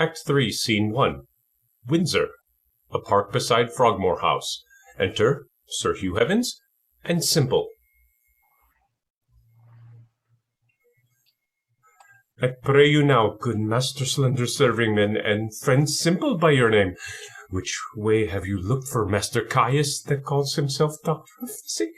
Act 3, Scene 1. Windsor. A park beside Frogmore House. Enter Sir Hugh Evans and Simple. I pray you now, good Master Slender Servingman, and friend Simple by your name, which way have you looked for Master Caius that calls himself Doctor of Physic?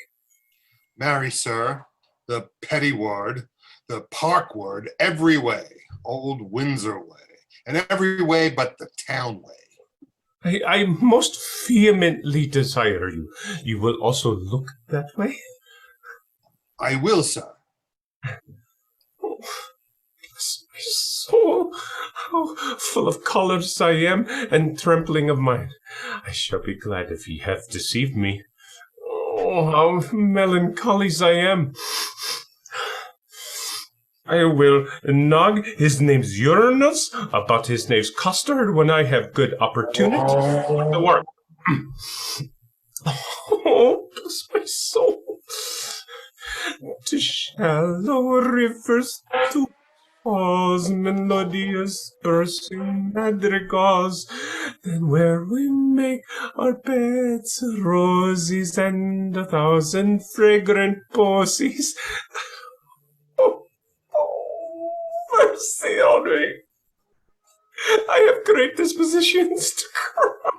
Marry, sir, the petty ward, the park ward, every way, old Windsor way, and every way but the town way. I most vehemently desire you. You will also look that way? I will, sir. Oh, bless my soul, how full of colours I am, and trembling of mind. I shall be glad if ye have deceived me. Oh, how melancholy I am. I will nog his name's Uranus about his name's custard when I have good opportunity for the work. Oh, bless my soul. To shallow rivers, to falls, melodious bursting madrigals, then where we make our beds, roses and 1,000 fragrant posies. Mercy on me. I have great dispositions to cry.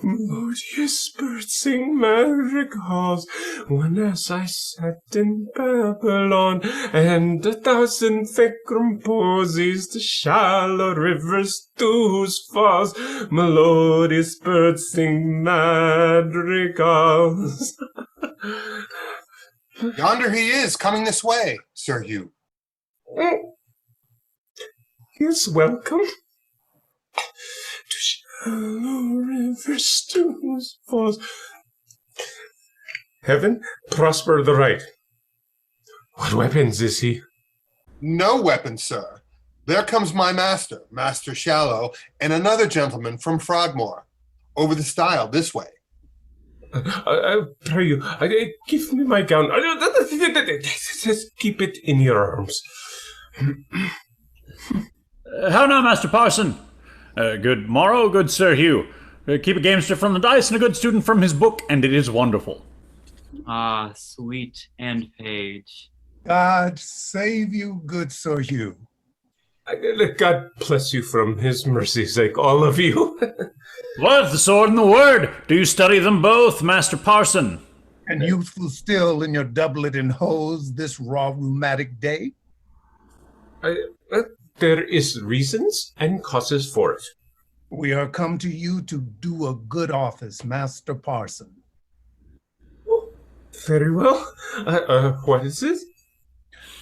Melodious birds sing madrigals, when as I sat in Babylon, and 1,000 fragrant posies, the shallow rivers to whose falls melodious birds sing madrigals. Yonder he is, coming this way, Sir Hugh. He is welcome to shallow rivers to whose falls. Heaven prosper the right. What weapons is he? No weapon, sir. There comes my master, Master Shallow, and another gentleman from Frogmore. Over the stile, this way. I pray you, give me my gown. Keep it in your arms. How now, Master Parson? Good morrow, good Sir Hugh. Keep a gamester from the dice and a good student from his book, and it is wonderful. Ah, sweet end page. God save you, good Sir Hugh. God bless you from his mercy's sake, all of you. What, the sword and the word? Do you study them both, Master Parson? And youthful still in your doublet and hose this raw rheumatic day? There is reasons and causes for it. We are come to you to do a good office, Master Parson. Oh, very well. What is it?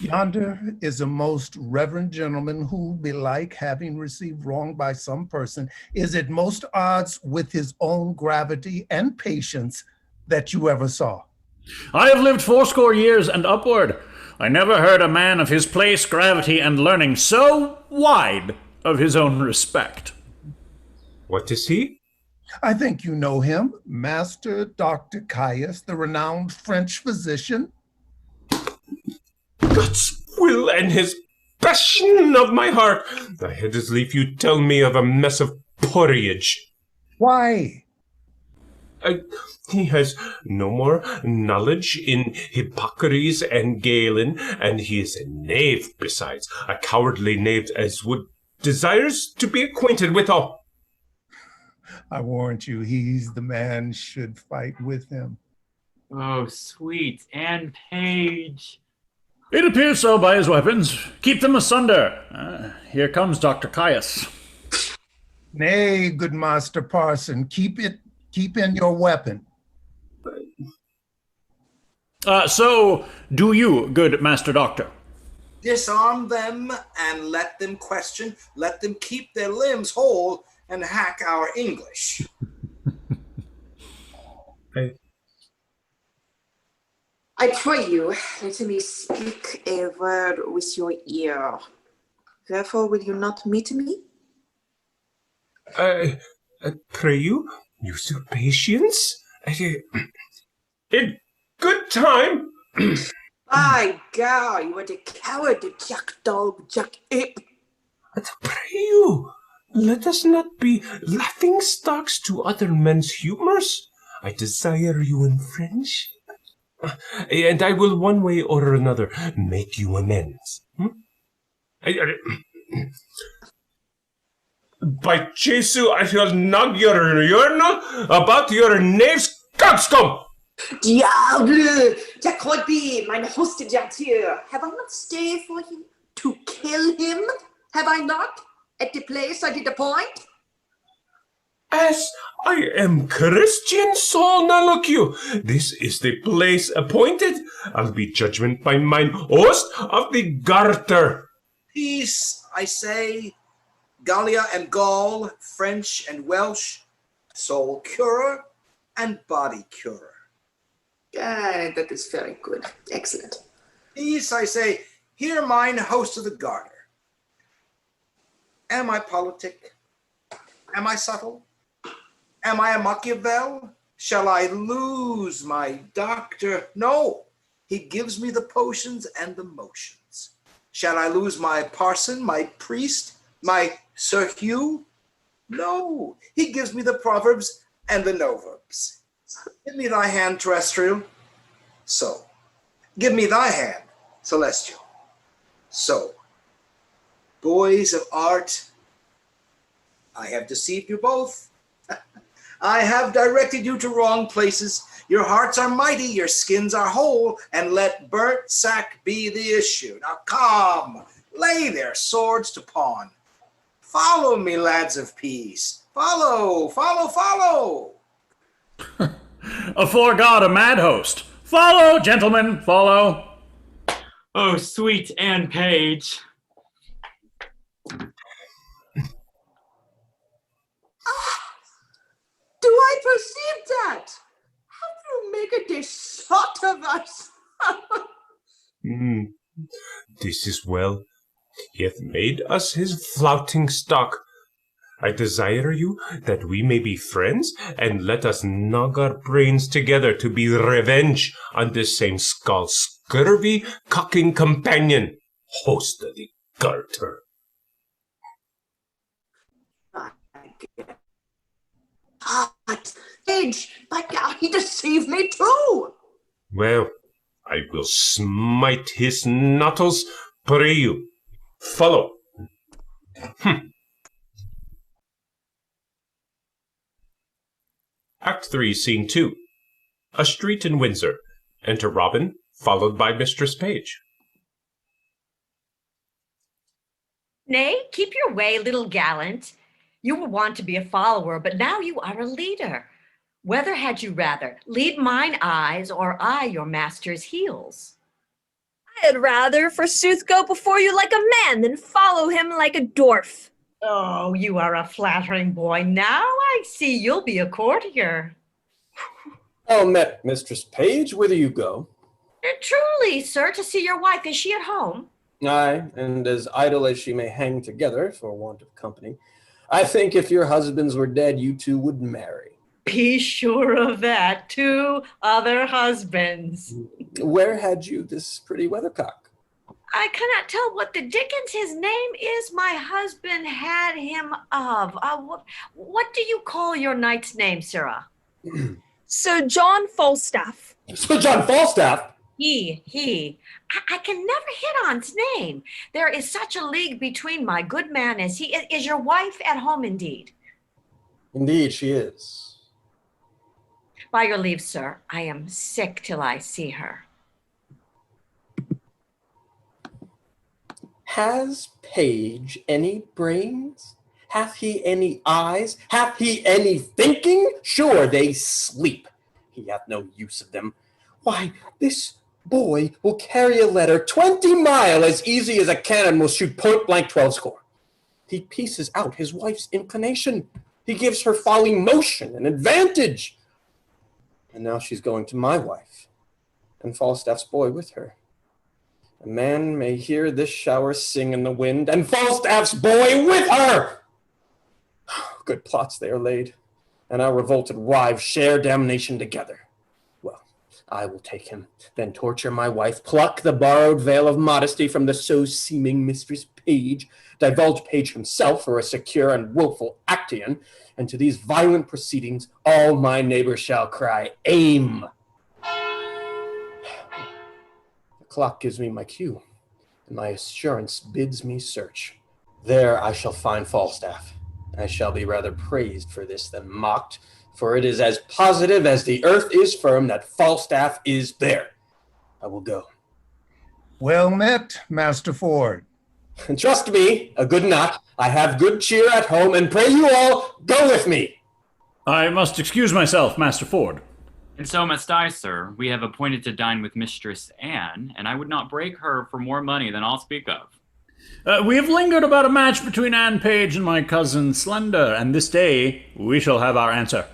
Yonder is a most reverend gentleman who, belike having received wrong by some person, is at most odds with his own gravity and patience that you ever saw. I have lived 80 years and upward. I never heard a man of his place, gravity, and learning so wide of his own respect. What is he? I think you know him, Master Dr. Caius, the renowned French physician. God's will and his passion of my heart. I had as lief you tell me of a mess of porridge. Why? He has no more knowledge in Hippocrates and Galen, and he is a knave besides, a cowardly knave as would desires to be acquainted with all. I warrant you, he's the man should fight with him. Oh, sweet end page. It appears so by his weapons. Keep them asunder. Here comes Dr. Caius. Nay, good Master Parson, keep in your weapon. So do you, good Master Doctor. Disarm them and let them question, let them keep their limbs whole and hack our English. I pray you, let me speak a word with your ear. Therefore will you not meet me? I pray you, use your patience. In good time. By God, you are the coward, the jackdog, jack ape. But pray you, let us not be laughing stocks to other men's humors. I desire you in friendship, and I will one way or another make you amends. By Jesu, I shall knock your urinal about your knave's coxcomb! Diable! Jacobi, mein Hostiateur. Have I not stayed for him to kill him? Have I not? At the place I did appoint? As I am Christian soul, now look you, this is the place appointed. I'll be judgment by mine host of the garter. Peace, I say. Gallia and Gaul, French and Welsh, soul curer and body curer. That is very good. Excellent. Peace, I say. Hear mine, host of the garter. Am I politic? Am I subtle? Am I a Machiavel? Shall I lose my doctor? No, he gives me the potions and the motions. Shall I lose my parson, my priest, my Sir Hugh? No, he gives me the proverbs and the noverbs. Give me thy hand, terrestrial. So. Give me thy hand, celestial. So. Boys of art, I have deceived you both. I have directed you to wrong places. Your hearts are mighty, your skins are whole, and let burnt sack be the issue. Now come, lay their swords to pawn. Follow me, lads of peace. Follow, follow, follow. Afore God, a mad host. Follow, gentlemen, follow. Oh, sweet Anne Page. Do I perceive that? How do you make a dessert of us? This is well. He hath made us his flouting stock. I desire you that we may be friends, and let us gnaw our brains together to be revenge on this same skull scurvy cocking companion, host of the garter. But he deceived me too. Well, I will smite his nottles. Pray you, follow. Act 3, Scene 2. A street in Windsor. Enter Robin, followed by Mistress Page. Nay, keep your way, little gallant. You were wont to be a follower, but now you are a leader. Whether had you rather lead mine eyes or I your master's heels? I'd rather, forsooth, go before you like a man than follow him like a dwarf. Oh, you are a flattering boy. Now I see you'll be a courtier. Well met, Mistress Page. Whither you go? Truly, sir, to see your wife. Is she at home? Aye, and as idle as she may hang together for want of company. I think if your husbands were dead, you two would marry. Be sure of that. 2 other husbands. Where had you this pretty weathercock? I cannot tell what the dickens his name is. My husband had him of. What do you call your knight's name, sirrah? Sir John Falstaff. Sir John Falstaff? He. I can never hit on his name. There is such a league between my good man as he is. Is your wife at home indeed? Indeed, she is. By your leave, sir, I am sick till I see her. Has Page any brains? Hath he any eyes? Hath he any thinking? Sure, they sleep. He hath no use of them. Why, this boy will carry a letter 20 mile as easy as a cannon will shoot point blank 12 score. He pieces out his wife's inclination. He gives her folly motion and advantage. And now she's going to my wife, and Falstaff's boy with her. A man may hear this shower sing in the wind, and Falstaff's boy with her! Good plots they are laid, and our revolted wives share damnation together. Well, I will take him, then torture my wife, pluck the borrowed veil of modesty from the so-seeming Mistress Page, divulge Page himself for a secure and willful Actaeon, and to these violent proceedings all my neighbors shall cry, aim. The clock gives me my cue, and my assurance bids me search. There I shall find Falstaff. I shall be rather praised for this than mocked, for it is as positive as the earth is firm that Falstaff is there. I will go. Well met, Master Ford. And trust me, a good knock. I have good cheer at home, and pray you all go with me. I must excuse myself, Master Ford. And so must I, sir. We have appointed to dine with Mistress Anne, and I would not break her for more money than I'll speak of. We have lingered about a match between Anne Page and my cousin Slender, and this day we shall have our answer.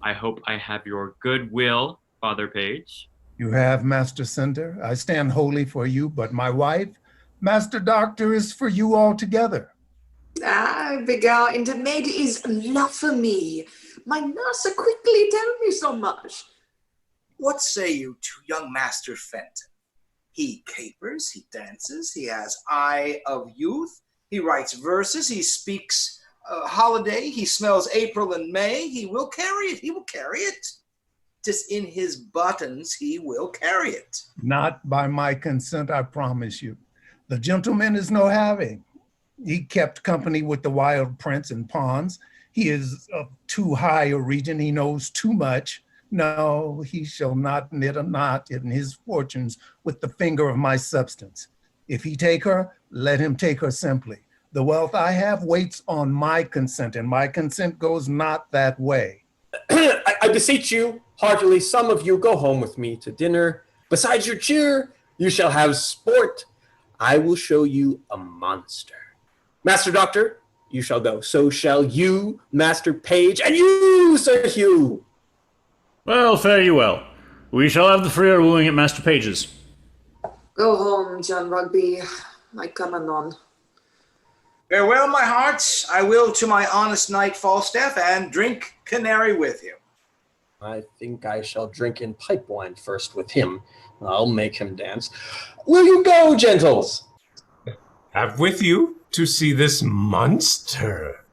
I hope I have your good will, Father Page. You have, Master Cinder. I stand wholly for you, but my wife, Master Doctor, is for you altogether. Ah, Vigar and the maid is love for me. My nurse quickly tell me so much. What say you to young Master Fenton? He capers, he dances, he has eye of youth, he writes verses, he speaks holiday, he smells April and May. He will carry it, he will carry it. 'Tis in his buttons, he will carry it. Not by my consent, I promise you. The gentleman is no having. He kept company with the wild prince and pawns. He is of too high a region, he knows too much. No, he shall not knit a knot in his fortunes with the finger of my substance. If he take her, let him take her simply. The wealth I have waits on my consent, and my consent goes not that way. I beseech you, heartily, some of you go home with me to dinner. Besides your cheer, you shall have sport. I will show you a monster. Master Doctor, you shall go. So shall you, Master Page, and you, Sir Hugh. Well, fare you well. We shall have the freer wooing at Master Page's. Go home, John Rugby. I come anon. Farewell, my hearts. I will to my honest knight Falstaff and drink canary with him. I think I shall drink in pipe wine first with him. I'll make him dance. Will you go, gentles? Have with you to see this monster.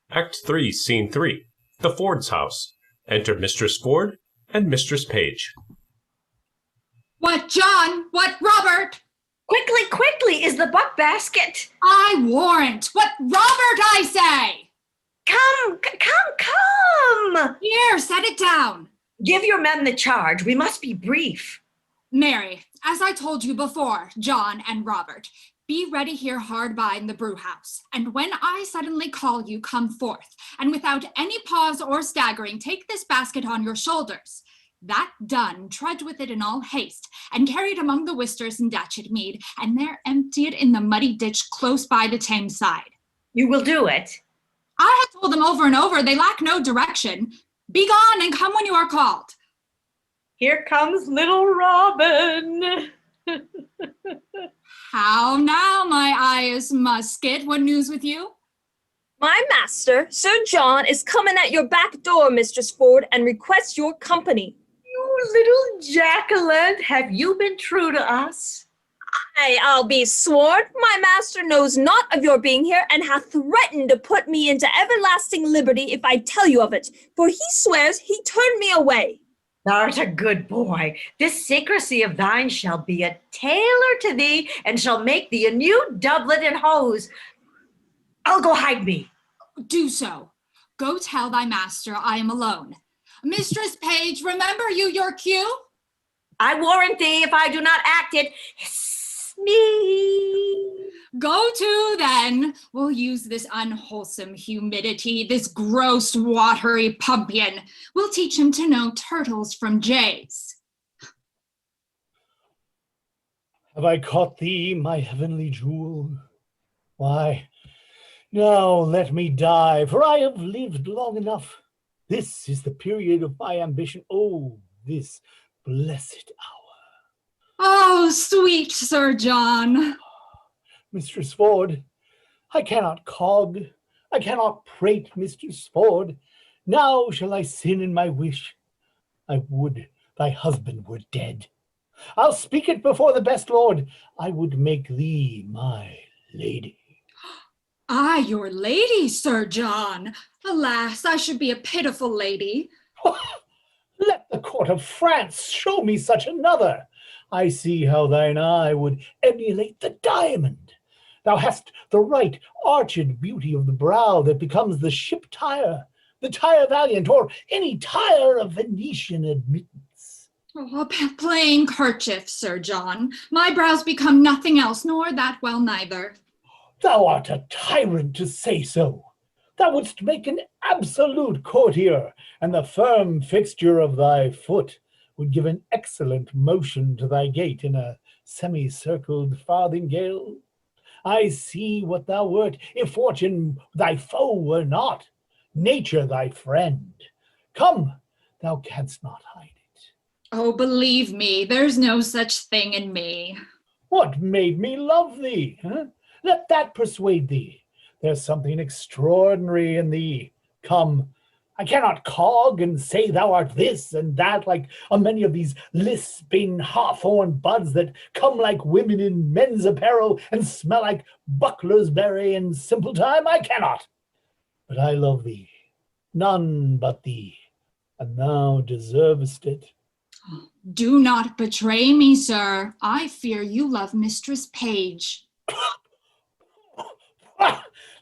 Act 3, Scene 3. The Ford's house. Enter Mistress Ford and Mistress Page. What, John? What, Robert? Quickly, quickly, is the buck basket? I warrant. What, Robert, I say? Come! Here, set it down. Give your men the charge. We must be brief. Mary, as I told you before, John and Robert, be ready here hard by in the brew house. And when I suddenly call you, come forth, and without any pause or staggering, take this basket on your shoulders. That done, trudge with it in all haste, and carry it among the Wisters in Datchet Mead, and there empty it in the muddy ditch close by the Thames side. You will do it? I have told them over and over, they lack no direction. Be gone and come when you are called. Here comes little Robin. How now, my eyes musket? What news with you? My master, Sir John, is coming at your back door, Mistress Ford, and requests your company. You little Jacqueline, have you been true to us? I'll be sworn, my master knows not of your being here, and hath threatened to put me into everlasting liberty if I tell you of it, for he swears he turned me away. Thou'rt a good boy. This secrecy of thine shall be a tailor to thee, and shall make thee a new doublet and hose. I'll go hide me. Do so. Go tell thy master I am alone. Mistress Page, remember you your cue? I warrant thee, if I do not act it, hiss me. Go to, then. We'll use this unwholesome humidity, this gross, watery pumpion. We'll teach him to know turtles from jays. Have I caught thee, my heavenly jewel? Why, now let me die, for I have lived long enough. This is the period of my ambition. Oh, this blessed hour. Oh, sweet Sir John. Mistress Ford, I cannot cog, I cannot prate, Mistress Ford. Now shall I sin in my wish. I would thy husband were dead. I'll speak it before the best lord. I would make thee my lady. I, your lady, Sir John. Alas, I should be a pitiful lady. Let the court of France show me such another. I see how thine eye would emulate the diamond. Thou hast the right arched beauty of the brow that becomes the ship Tyre, the Tyre valiant, or any Tyre of Venetian admittance. Oh, a plain kerchief, Sir John. My brows become nothing else, nor that well neither. Thou art a tyrant to say so. Thou wouldst make an absolute courtier, and the firm fixture of thy foot would give an excellent motion to thy gait in a semicircled farthingale. I see what thou wert, if fortune thy foe were not, nature thy friend. Come, thou canst not hide it. Oh, believe me, there's no such thing in me. What made me love thee? Huh? Let that persuade thee. There's something extraordinary in thee. Come, I cannot cog and say thou art this and that like a many of these lisping hawthorn buds that come like women in men's apparel and smell like buckler's berry in simple time. I cannot. But I love thee, none but thee, and thou deservest it. Do not betray me, sir. I fear you love Mistress Page.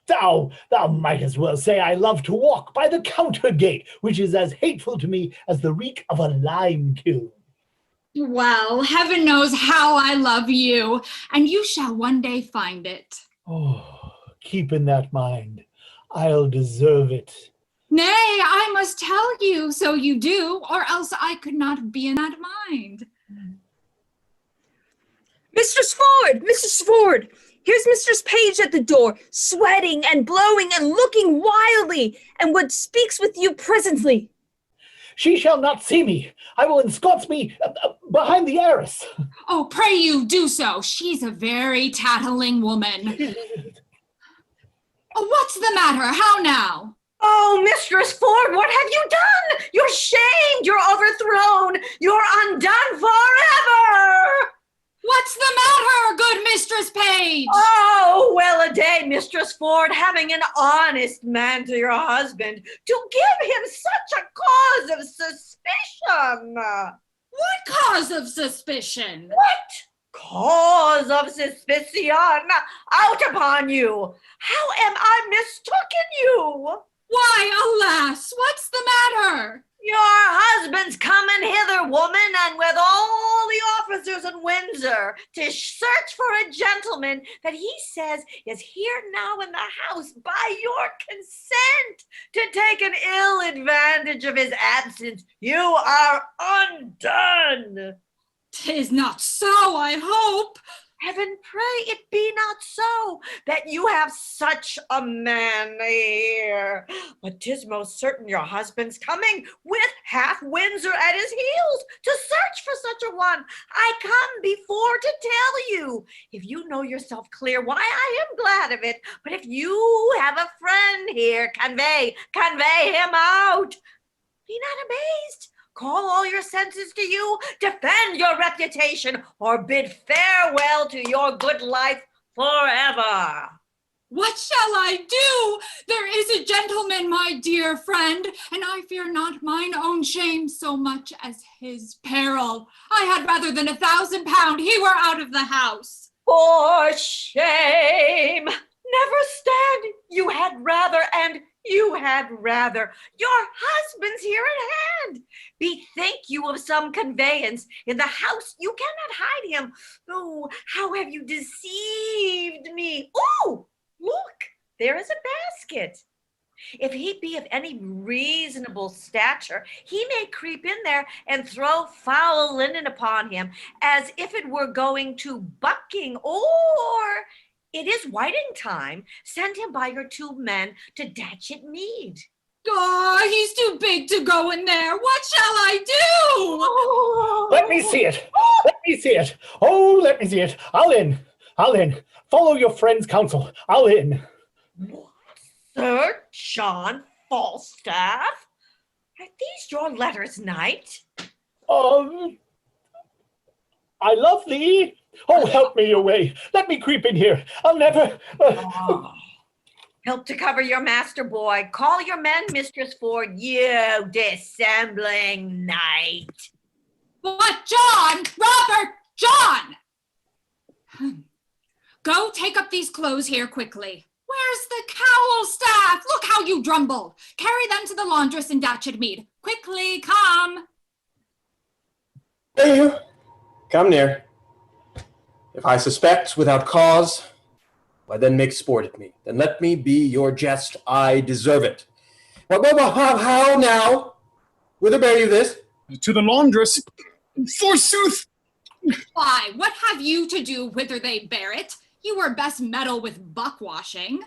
Thou might as well say I love to walk by the counter gate, which is as hateful to me as the reek of a lime kiln. Well, heaven knows how I love you, and you shall one day find it. Oh, keep in that mind. I'll deserve it. Nay, I must tell you, so you do, or else I could not be in that mind. Mistress Ford! Mistress Ford! Here's Mistress Page at the door, sweating and blowing and looking wildly, and would speaks with you presently. She shall not see me. I will ensconce me behind the arras. Oh, pray you do so. She's a very tattling woman. Oh, what's the matter? How now? Oh, Mistress Ford, what have you done? You're shamed, you're overthrown, you're undone forever! What's the matter, good Mistress Page? Oh, well a day, Mistress Ford, having an honest man to your husband, to give him such a cause of suspicion. What cause of suspicion? What cause of suspicion? Out upon you! How am I mistaken you? Why, alas, what's the matter? Your husband's coming hither, woman, and with all the officers in Windsor to search for a gentleman that he says is here now in the house by your consent to take an ill advantage of his absence. You are undone. 'Tis not so, I hope. Heaven pray it be not so, that you have such a man here. But 'tis most certain your husband's coming with half Windsor at his heels to search for such a one. I come before to tell you. If you know yourself clear, why I am glad of it. But if you have a friend here, convey him out. Be not amazed. Call all your senses to you, defend your reputation, or bid farewell to your good life forever. What shall I do? There is a gentleman, my dear friend, and I fear not mine own shame so much as his peril. I had rather than £1,000 he were out of the house. For shame! Never stand. You had rather, and you had rather. Your husband's here at hand. Bethink you of some conveyance in the house. You cannot hide him. Oh, how have you deceived me? Oh, look, there is a basket. If he be of any reasonable stature, he may creep in there and throw foul linen upon him, as if it were going to bucking, or it is whiting time. Send him by your 2 men to Datchet Mead. Oh, he's too big to go in there. What shall I do? Oh. Let me see it. Let me see it. Oh, let me see it. I'll in. Follow your friend's counsel. I'll in. What, Sir John Falstaff? Are these your letters, knight? I love thee. Oh, help me away. Let me creep in here. I'll never... Help to cover your master, boy. Call your men, Mistress Ford, you dissembling knight. What, John? Robert! John! Go take up these clothes here quickly. Where's the cowl staff? Look how you drumble. Carry them to the laundress in Datchet Mead. Quickly, come. There you. Come near. If I suspect without cause, why then make sport at me. Then let me be your jest. I deserve it. How now? Whither bear you this? To the laundress, forsooth. Why, what have you to do whither they bear it? You were best meddle with buck-washing.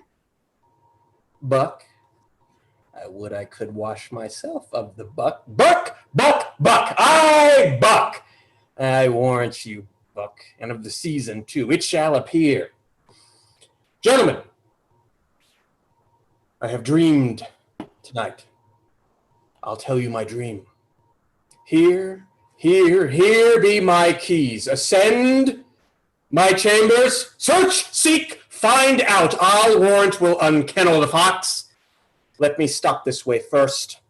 Buck? I would I could wash myself of the buck. Buck! Buck! Buck! I buck! I warrant you, buck, and of the season too. It shall appear. Gentlemen, I have dreamed tonight. I'll tell you my dream. Here be my keys. Ascend my chambers. Search, seek, find out. I'll warrant will unkennel the fox. Let me stop this way first.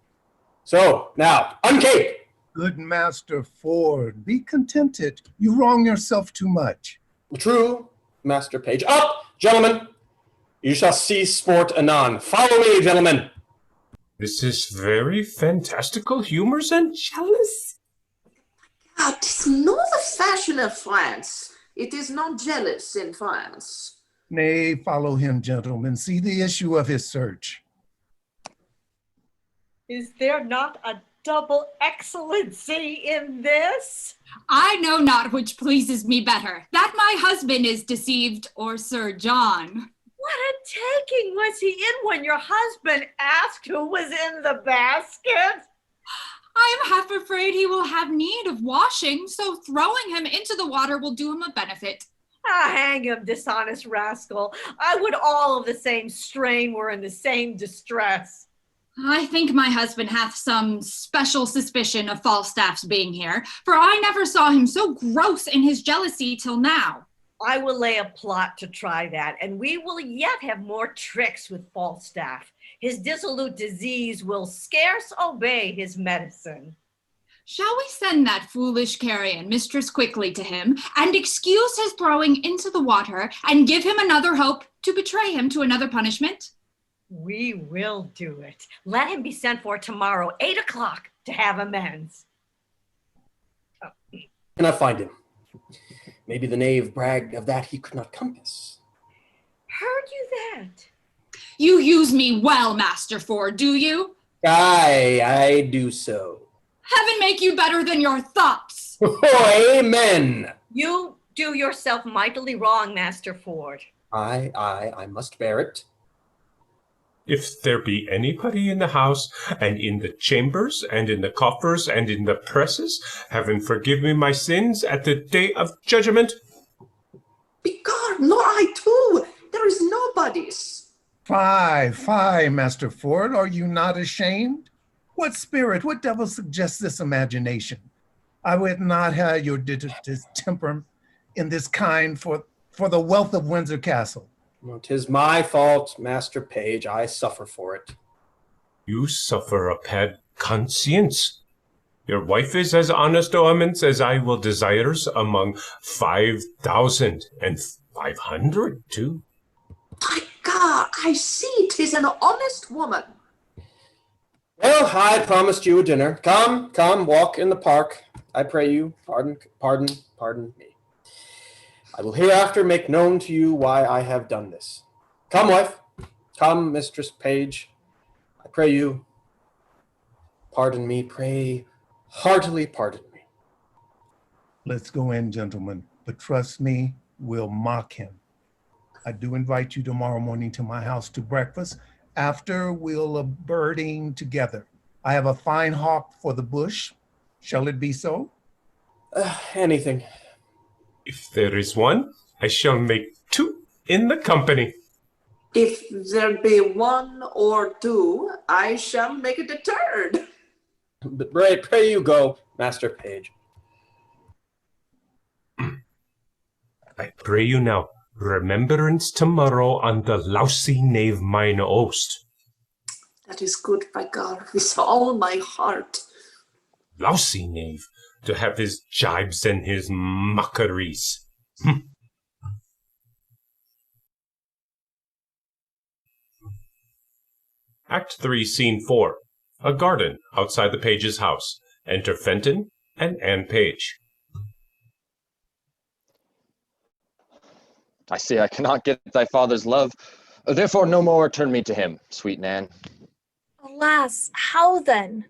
So, now, uncape. Good Master Ford, be contented. You wrong yourself too much. True, Master Page. Up, gentlemen. You shall see sport anon. Follow me, gentlemen. This is very fantastical humors and jealous. Ah, 'tis not the fashion of France. It is not jealous in France. Nay, follow him, gentlemen. See the issue of his search. Is there not a double excellency in this? I know not which pleases me better, that my husband is deceived or Sir John. What a taking was he in when your husband asked who was in the basket? I am half afraid he will have need of washing, so throwing him into the water will do him a benefit. Ah, hang him, dishonest rascal. I would all of the same strain were in the same distress. I think my husband hath some special suspicion of Falstaff's being here, for I never saw him so gross in his jealousy till now. I will lay a plot to try that, and we will yet have more tricks with Falstaff. His dissolute disease will scarce obey his medicine. Shall we send that foolish carrion, Mistress Quickly, to him, and excuse his throwing into the water, and give him another hope to betray him to another punishment? We will do it. Let him be sent for tomorrow, 8 o'clock, to have amends. Can I find him? Maybe the knave bragged of that he could not compass. Heard you that? You use me well, Master Ford, do you? Aye, I do so. Heaven make you better than your thoughts. Amen. You do yourself mightily wrong, Master Ford. I must bear it. If there be anybody in the house, and in the chambers, and in the coffers, and in the presses, heaven forgive me my sins at the day of judgment. Begone, nor I too. There is nobody's. Fie, Master Ford, are you not ashamed? What spirit, what devil suggests this imagination? I would not have your distemper in this kind for the wealth of Windsor Castle. Well, 'tis my fault, Master Page. I suffer for it. You suffer a bad conscience. Your wife is as honest omens as I will desires among 5,000 and 500 too. My God, I see 'tis an honest woman. Well, I promised you a dinner. Come, walk in the park. I pray you, pardon me. I will hereafter make known to you why I have done this. Come, wife. Come, Mistress Page. I pray you, pardon me. Pray, heartily pardon me. Let's go in, gentlemen, but trust me, we'll mock him. I do invite you tomorrow morning to my house to breakfast. After, we'll a birding together. I have a fine hawk for the bush. Shall it be so? Anything. If there is one, I shall make 2 in the company. If there be 1 or 2, I shall make it a 3rd. But pray you go, Master Page. I pray you now, remembrance tomorrow on the lousy knave mine oast. That is good, by God, with all my heart. Lousy knave, to have his jibes and his mockeries. Act 3, Scene 4. A garden outside the Page's house. Enter Fenton and Anne Page. I see I cannot get thy father's love. Therefore no more turn me to him, sweet Nan. Alas, how then?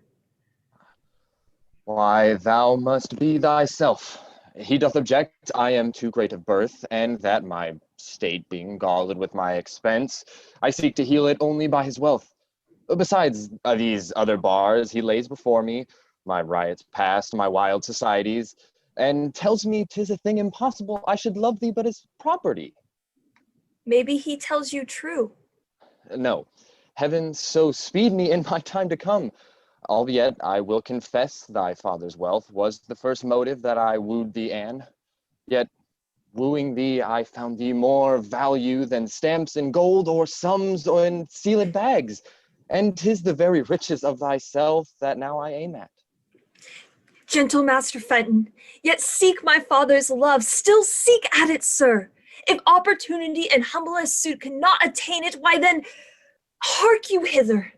Why, thou must be thyself. He doth object I am too great of birth, and that my state being galled with my expense, I seek to heal it only by his wealth. Besides these other bars he lays before me, my riots past, my wild societies, and tells me 'tis a thing impossible I should love thee but as property. Maybe he tells you true. No, heaven so speed me in my time to come. Albeit I will confess thy father's wealth was the first motive that I wooed thee, Anne. Yet wooing thee, I found thee more value than stamps in gold or sums or in sealed bags. And 'tis the very riches of thyself that now I aim at. Gentle Master Fenton, yet seek my father's love, still seek at it, sir. If opportunity and humblest suit cannot attain it, why then, hark you hither.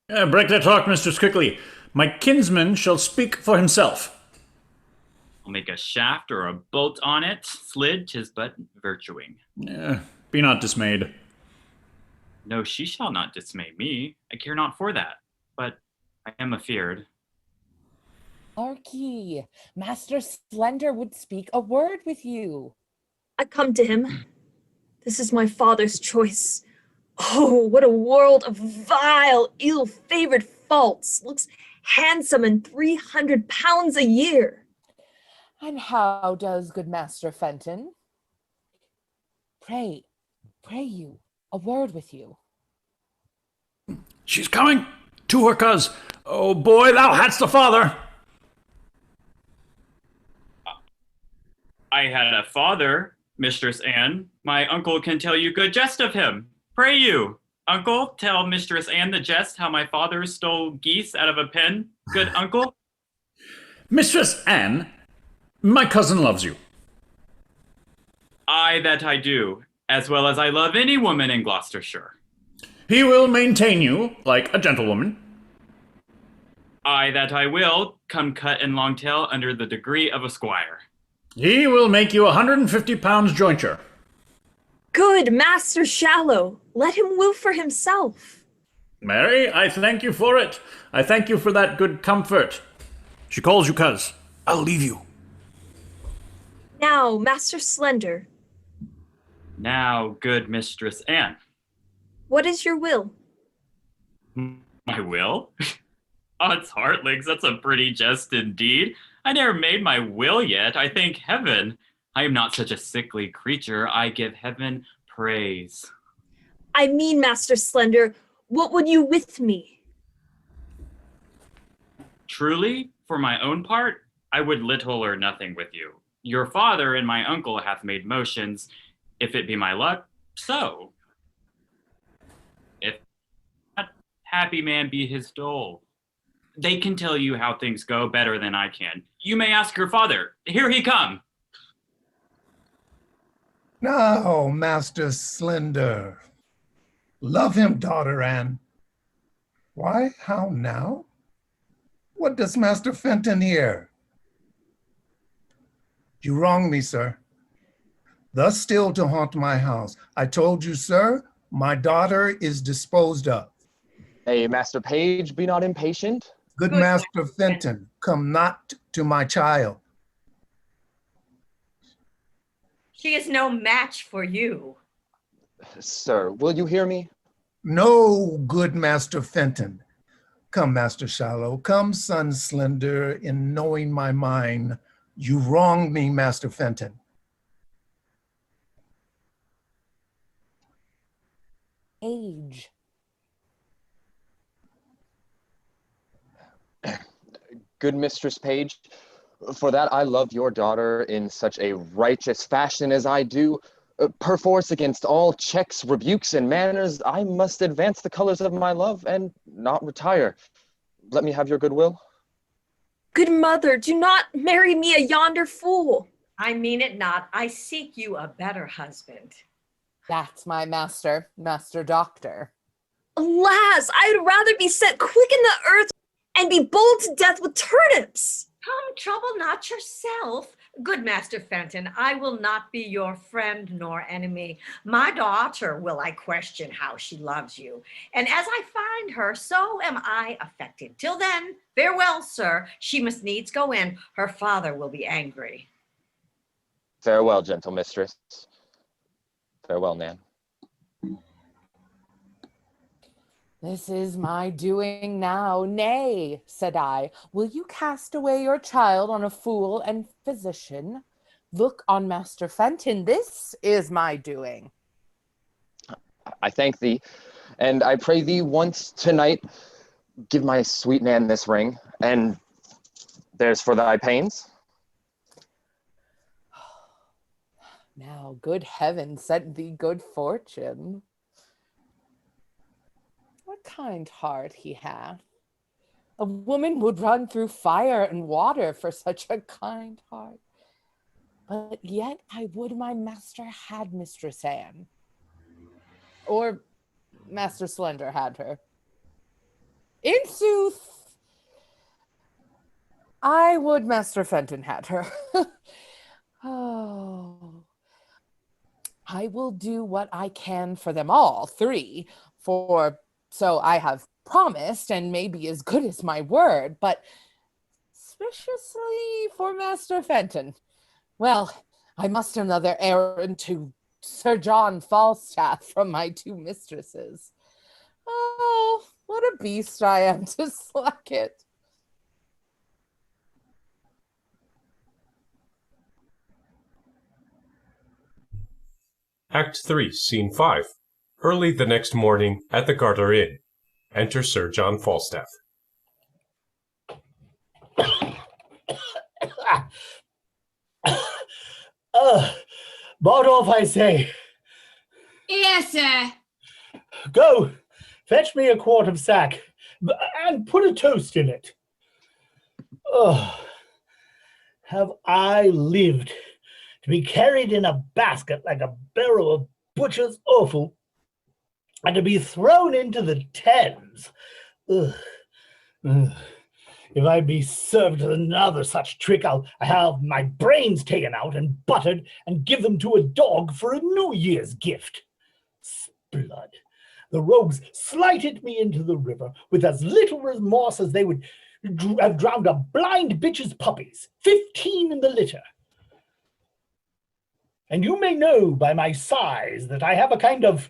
Break that talk, Mistress Quickly. My kinsman shall speak for himself. I'll make a shaft or a bolt on it, slid, 'tis but virtuing. Be not dismayed. No, she shall not dismay me. I care not for that, but I am afeard. Hark ye, Master Slender would speak a word with you. I come to him. This is my father's choice. Oh, what a world of vile, ill-favored faults. Looks handsome and 300 pounds a year. And how does good Master Fenton? Pray you, a word with you. She's coming to her cuz. Oh boy, thou hadst a father. I had a father, Mistress Anne. My uncle can tell you good jest of him. Pray you, uncle, tell Mistress Anne the jest how my father stole geese out of a pen. Good uncle. Mistress Anne, my cousin loves you. Aye, that I do, as well as I love any woman in Gloucestershire. He will maintain you like a gentlewoman. Aye, that I will, come cut and long tail under the degree of a squire. He will make you 150 pounds jointure. Good Master Shallow, let him woo for himself. Mary, I thank you for it. I thank you for that good comfort. She calls you cuz. I'll leave you. Now, Master Slender. Now, good Mistress Anne. What is your will? My will? Odds heartlings, that's a pretty jest indeed. I never made my will yet, I thank heaven. I am not such a sickly creature, I give heaven praise. I mean, Master Slender, what would you with me? Truly, for my own part, I would little or nothing with you. Your father and my uncle hath made motions, if it be my luck, so. If not, happy man be his dole. They can tell you how things go better than I can. You may ask your father. Here he come. Now, Master Slender. Love him, daughter Anne. Why, how now? What does Master Fenton here? You wrong me, sir. Thus still to haunt my house. I told you, sir, my daughter is disposed of. Hey, Master Page, be not impatient. Good Master Fenton, come not to my child. She is no match for you. Sir, will you hear me? No, good Master Fenton. Come, Master Shallow, come, son Slender, in knowing my mind. You wronged me, Master Fenton. Age. Good Mistress Page, For that I love your daughter in such a righteous fashion as I do, perforce against all checks, rebukes, and manners, I must advance the colors of my love and not retire. Let me have your goodwill. Good mother, do not marry me a yonder fool. I mean it not. I seek you a better husband. That's my master, Master Doctor. Alas, I would rather be set quick in the earth and be boiled to death with turnips. Come, trouble not yourself. Good Master Fenton, I will not be your friend nor enemy. My daughter will I question how she loves you. And as I find her, so am I affected. Till then, farewell, sir. She must needs go in. Her father will be angry. Farewell, gentle mistress. Farewell, Nan. This is my doing now. Nay, said I, will you cast away your child on a fool and physician? Look on Master Fenton, this is my doing. I thank thee, and I pray thee once tonight, give my sweet Nan this ring, and there's for thy pains. Now, good heaven sent thee good fortune. What kind heart he hath. A woman would run through fire and water for such a kind heart. But yet I would my master had Mistress Anne. Or Master Slender had her. In sooth, I would Master Fenton had her. Oh, I will do what I can for them all three, for so I have promised and may be as good as my word, but suspiciously for Master Fenton. Well, I must another errand to Sir John Falstaff from my two mistresses. Oh, what a beast I am to slack it. Act 3, Scene 5. Early the next morning at the Garter Inn. Enter Sir John Falstaff. Bought off, I say. Yes, sir. Go, fetch me a quart of sack, and put a toast in it. Oh, have I lived to be carried in a basket like a barrel of butcher's offal, and to be thrown into the Thames? Ugh. Ugh. If I be served with another such trick, I'll have my brains taken out and buttered and give them to a dog for a New Year's gift. Sblood. The rogues slighted me into the river with as little remorse as they would have drowned a blind bitch's puppies, 15 in the litter. And you may know by my sighs that I have a kind of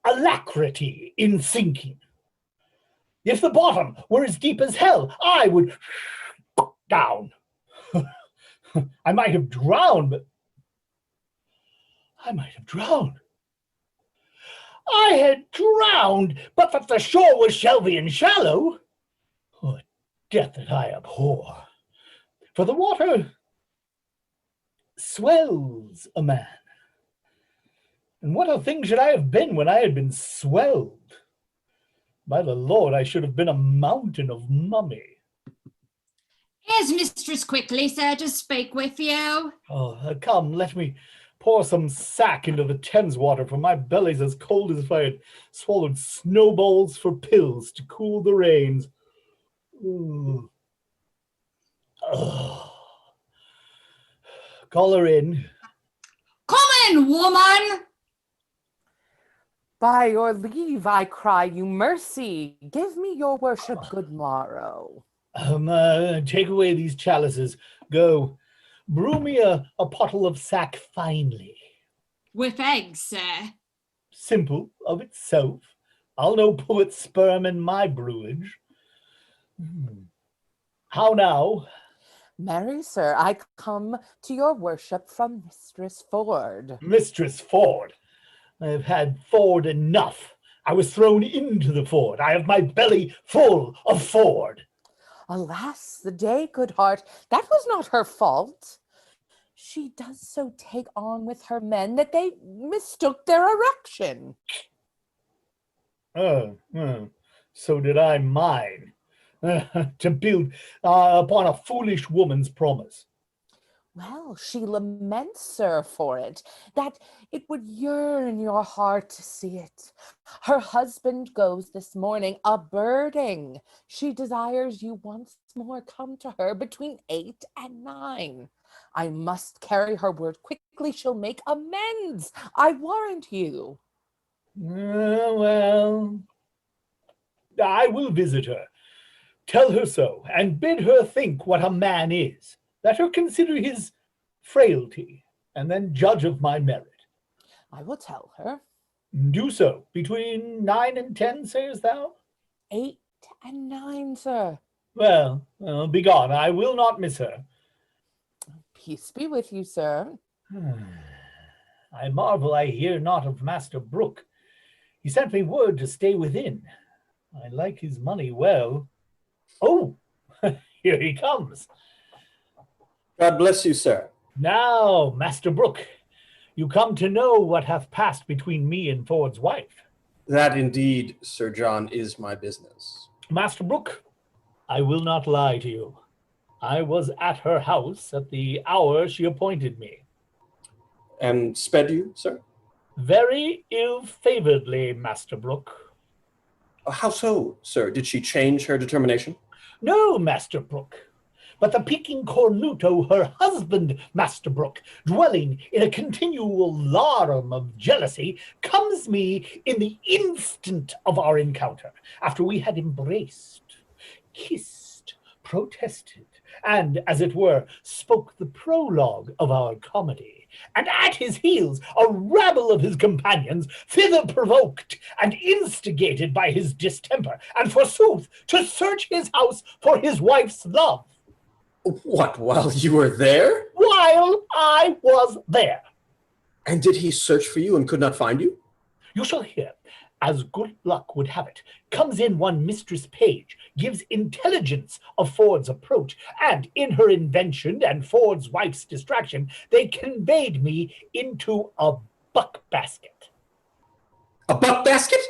alacrity in sinking. If the bottom were as deep as hell, I would down. I might have drowned, but I might have drowned. I had drowned, but that the shore was shelvy and shallow. Oh, death that I abhor. For the water swells a man. And what a thing should I have been when I had been swelled? By the Lord, I should have been a mountain of mummy. Here's Mistress Quickly, sir, to speak with you. Oh, come, let me pour some sack into the Thames water, for my belly's as cold as if I had swallowed snowballs for pills to cool the rains. Ooh. Oh. Call her in. Come in, woman! By your leave, I cry you mercy. Give me your worship good morrow. Take away these chalices. Go, brew me a pottle of sack finely. With eggs, sir. Simple of itself. I'll no poet sperm in my brewage. How now? Marry, sir, I come to your worship from Mistress Ford. Mistress Ford? I have had Ford enough. I was thrown into the Ford. I have my belly full of Ford. Alas, the day, good heart, that was not her fault. She does so take on with her men that they mistook their erection. So did I mine, to build upon a foolish woman's promise. Well, she laments, sir, for it, that it would yearn your heart to see it. Her husband goes this morning a-birding. She desires you once more come to her between 8 and 9. I must carry her word quickly. She'll make amends, I warrant you. Well, I will visit her. Tell her so, and bid her think what a man is. Let her consider his frailty, and then judge of my merit. I will tell her. Do so. Between 9 and 10, sayest thou? 8 and 9, sir. Well, begone. I will not miss her. Peace be with you, sir. I marvel I hear not of Master Brooke. He sent me word to stay within. I like his money well. Oh, here he comes. God bless you, sir. Now, Master Brooke, you come to know what hath passed between me and Ford's wife. That indeed, Sir John, is my business. Master Brooke, I will not lie to you. I was at her house at the hour she appointed me. And sped you, sir? Very ill-favoredly, Master Brooke. How so, sir? Did she change her determination? No, Master Brooke. But the Peking cornuto, her husband, Master Brooke, dwelling in a continual larum of jealousy, comes me in the instant of our encounter, after we had embraced, kissed, protested, and, as it were, spoke the prologue of our comedy. And at his heels, a rabble of his companions, thither provoked and instigated by his distemper, and forsooth, to search his house for his wife's love. What, while you were there? While I was there. And did he search for you and could not find you? You shall hear. As good luck would have it, comes in one Mistress Page, gives intelligence of Ford's approach, and in her invention and Ford's wife's distraction, they conveyed me into a buck basket. A buck basket?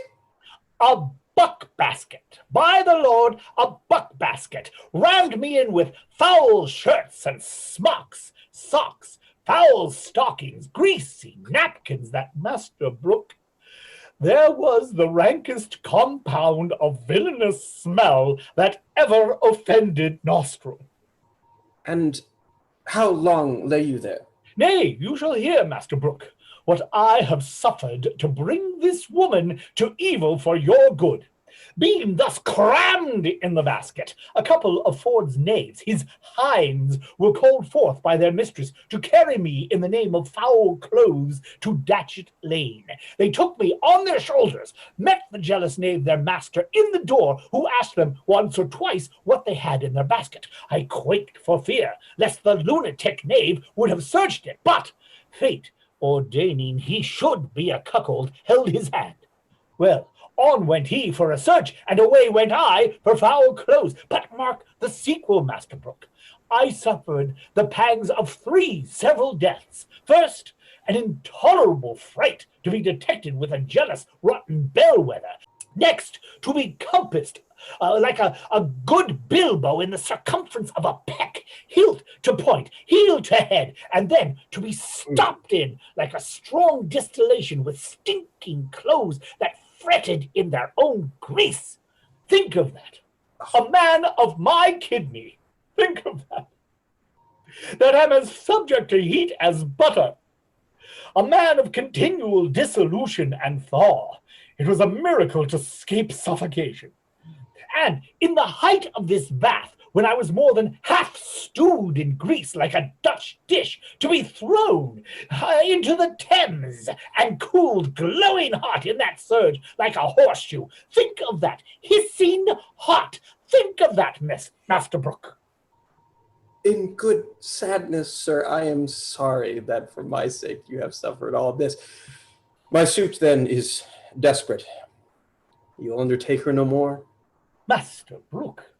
A buck basket. By the Lord, a buck basket. Rammed me in with foul shirts and smocks, socks, foul stockings, greasy napkins, that Master Brooke. There was the rankest compound of villainous smell that ever offended nostril. And how long lay you there? Nay, you shall hear, Master Brooke, what I have suffered to bring this woman to evil for your good. Being thus crammed in the basket, a couple of Ford's knaves, his hinds, were called forth by their mistress to carry me in the name of foul clothes to Datchet Lane. They took me on their shoulders, met the jealous knave their master in the door, who asked them once or twice what they had in their basket. I quaked for fear, lest the lunatic knave would have searched it, but fate, ordaining he should be a cuckold, held his hand. Well, on went he for a search, and away went I for foul clothes. But mark the sequel, Master Brooke. I suffered the pangs of 3 several deaths. First, an intolerable fright to be detected with a jealous, rotten bellwether. Next, to be compassed like a good bilbo in the circumference of a peck, hilt to point, heel to head, and then to be stopped in like a strong distillation with stinking clothes that fretted in their own grease. Think of that. A man of my kidney. Think of that. That am as subject to heat as butter. A man of continual dissolution and thaw. It was a miracle to escape suffocation. And in the height of this bath, when I was more than half stewed in grease like a Dutch dish, to be thrown into the Thames and cooled glowing hot in that surge like a horseshoe. Think of that, hissing hot. Think of that, Master Brooke. In good sadness, sir, I am sorry that for my sake you have suffered all this. My suit, then, is desperate. You'll undertake her no more? Master Brooke,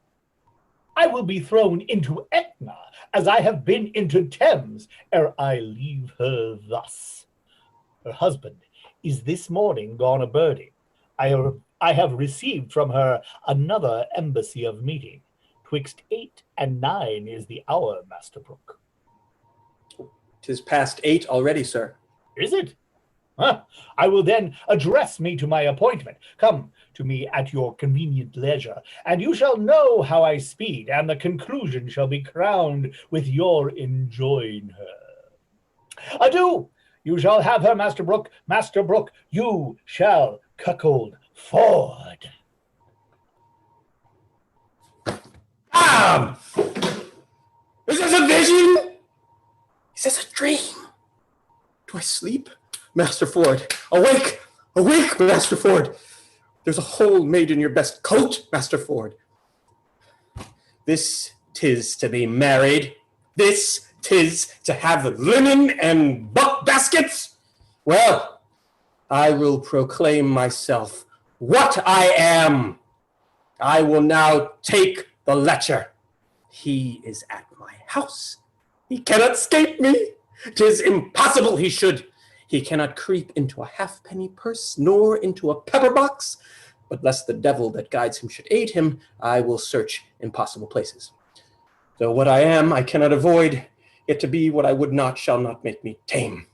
I will be thrown into Etna, as I have been into Thames, ere I leave her thus. Her husband is this morning gone a-birding. I have received from her another embassy of meeting. 'Twixt 8 and 9 is the hour, Master Brooke. 'Tis past 8 already, sir. Is it? Huh. I will then address me to my appointment. Come to me at your convenient leisure, and you shall know how I speed, and the conclusion shall be crowned with your enjoying her. Adieu! You shall have her, Master Brooke. Master Brooke, you shall cuckold Ford. Ah! Is this a vision? Is this a dream? Do I sleep? Master Ford, awake! Awake, Master Ford! There's a hole made in your best coat, Master Ford. This 'tis to be married. This 'tis to have linen and buck baskets. Well, I will proclaim myself what I am. I will now take the lecher. He is at my house. He cannot escape me. 'Tis impossible he should. He cannot creep into a halfpenny purse, nor into a pepper box. But lest the devil that guides him should aid him, I will search in possible places. Though what I am I cannot avoid, yet to be what I would not shall not make me tame.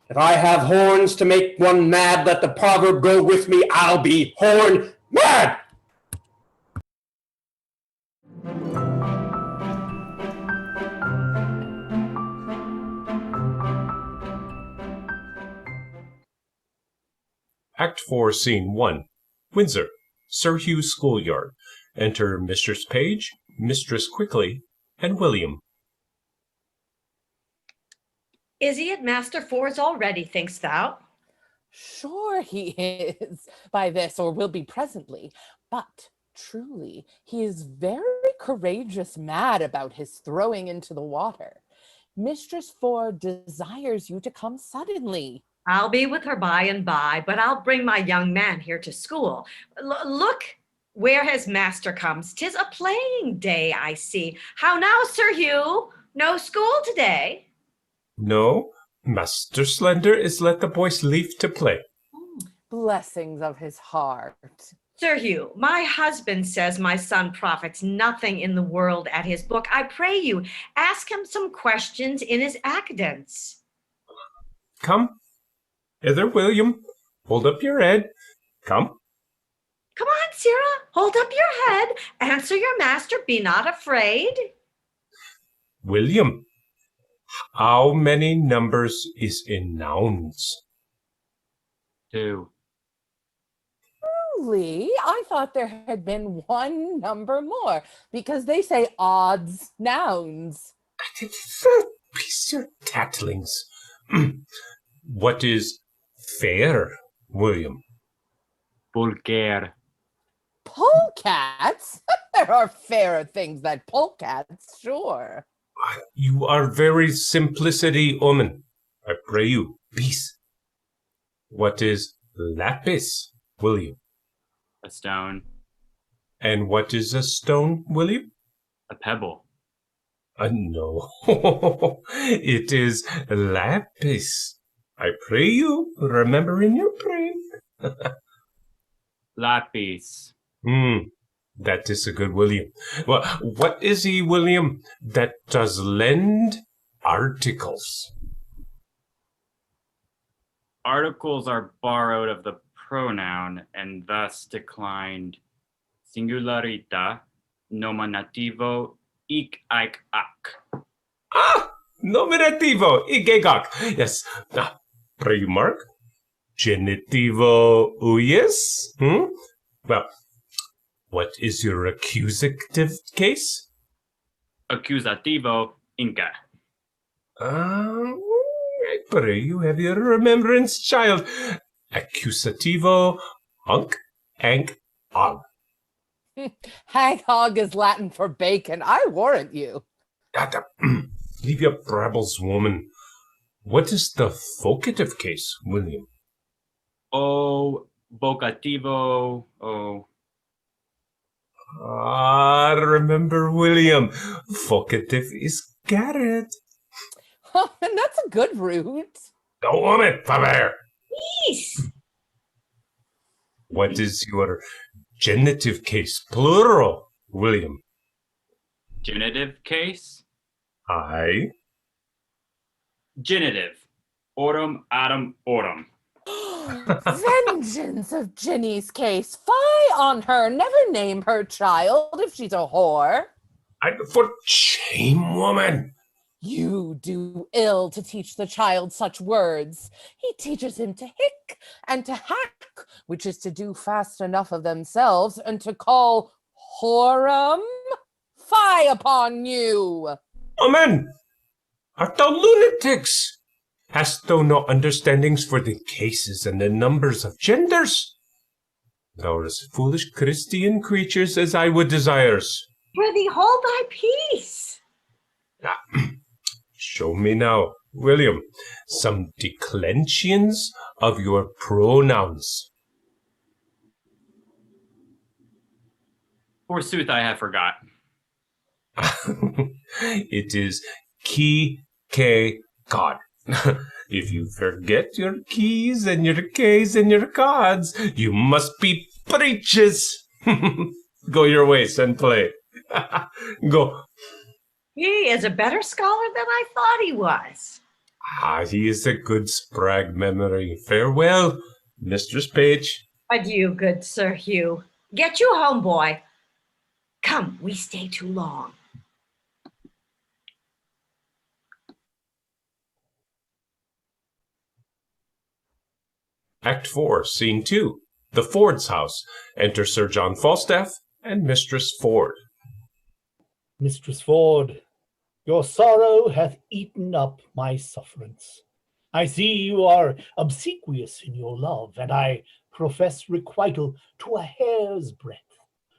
If I have horns to make one mad, let the proverb go with me, I'll be horn mad! Act 4, Scene 1. Windsor, Sir Hugh's schoolyard. Enter Mistress Page, Mistress Quickly, and William. Is he at Master Ford's already, thinkst thou? Sure he is by this, or will be presently. But truly, he is very courageous mad about his throwing into the water. Mistress Ford desires you to come suddenly. I'll be with her by and by, but I'll bring my young man here to school. Look, where has master comes? 'Tis a playing day, I see. How now, Sir Hugh? No school today? No, Master Slender is let the boys leave to play. Blessings of his heart. Sir Hugh, my husband says my son profits nothing in the world at his book. I pray you, ask him some questions in his accidence. Come. Hither, William. Hold up your head. Come. Come on, Sarah, hold up your head. Answer your master, be not afraid. William, how many numbers is in nouns? 2. Truly, I thought there had been one number more, because they say odds nouns. Peace your tattlings. What is fair, William? Vulgaire. Polecats? There are fairer things than polecats, sure. You are very simplicity, woman. I pray you, peace. What is lapis, William? A stone. And what is a stone, William? A pebble. No, it is lapis. I pray you, remember in your brain. Lapis. That is a good William. Well, what is he, William, that does lend articles? Articles are borrowed of the pronoun and thus declined. Singularita, nominativo, ik, ik, ak. Nominativo, igegak. Yes. Pray you, Mark. Genitivo, uyes. Well, what is your accusative case? Accusativo, inca. I pray you have your remembrance, child. Accusativo, unk, ank, og. Hang hog is Latin for bacon, I warrant you. Leave your brabbles, woman. What is the vocative case, William? O vocativo, o. Remember, William, vocative is carrot. And that's a good route. No woman, Faber. Peace. What is your genitive case, plural, William? Genitive case? Aye. Genitive. Autumn, autumn, autumn. Vengeance of Ginny's case. Fie on her. Never name her child if she's a whore. For shame, woman. You do ill to teach the child such words. He teaches him to hick and to hack, which is to do fast enough of themselves, and to call whorum. Fie upon you. Woman, art thou lunatics? Hast thou no understandings for the cases and the numbers of genders? Thou art as foolish Christian creatures as I would desires. Prithee, hold thy peace. Show me now, William, some declensions of your pronouns. Forsooth, I have forgot. It is key, K, God. If you forget your keys and your K's and your gods, you must be breeches. Go your ways and play. Go. He is a better scholar than I thought he was. He is a good sprag memory. Farewell, Mistress Page. Adieu, good Sir Hugh. Get you home, boy. Come, we stay too long. Act 4, Scene 2. The Ford's house. Enter Sir John Falstaff and Mistress Ford. Mistress Ford, your sorrow hath eaten up my sufferance. I see you are obsequious in your love, and I profess requital to a hair's breadth.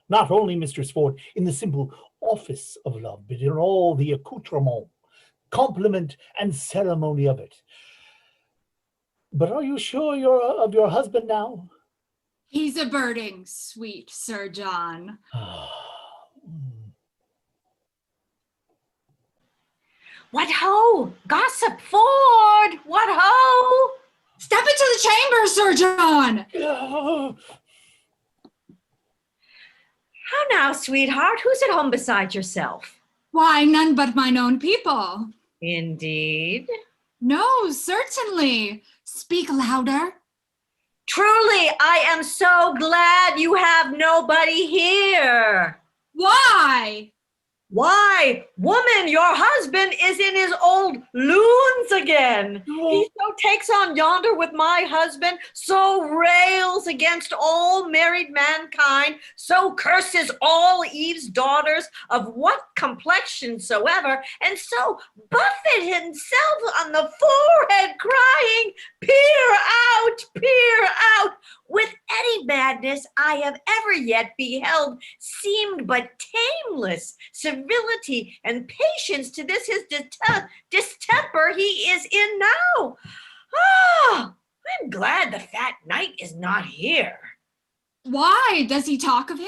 Not only, Mistress Ford, in the simple office of love, but in all the accoutrement, compliment, and ceremony of it. But are you sure of your husband now? He's a birding, sweet Sir John. What ho! Gossip Ford! What ho! Step into the chamber, Sir John! How now, sweetheart? Who's at home beside yourself? Why, none but mine own people. Indeed. No, certainly. Speak louder. Truly, I am so glad you have nobody here. Why? Why, woman, your husband is in his old loons again. He so takes on yonder with my husband, so rails against all married mankind, so curses all Eve's daughters of what complexion soever, and so buffet himself on the forehead, crying, peer out, with any madness I have ever yet beheld, seemed but tameless. Civility and patience to this his distemper he is in now. I'm glad the fat knight is not here. Why? Does he talk of him?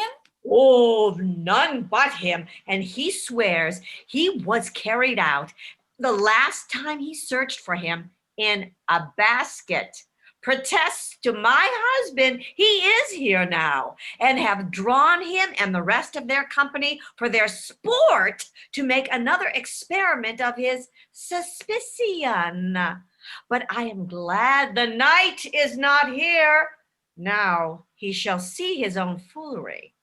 Oh, none but him, and he swears he was carried out the last time he searched for him in a basket. Protests to my husband he is here now, and have drawn him and the rest of their company for their sport to make another experiment of his suspicion. But I am glad the knight is not here. Now he shall see his own foolery.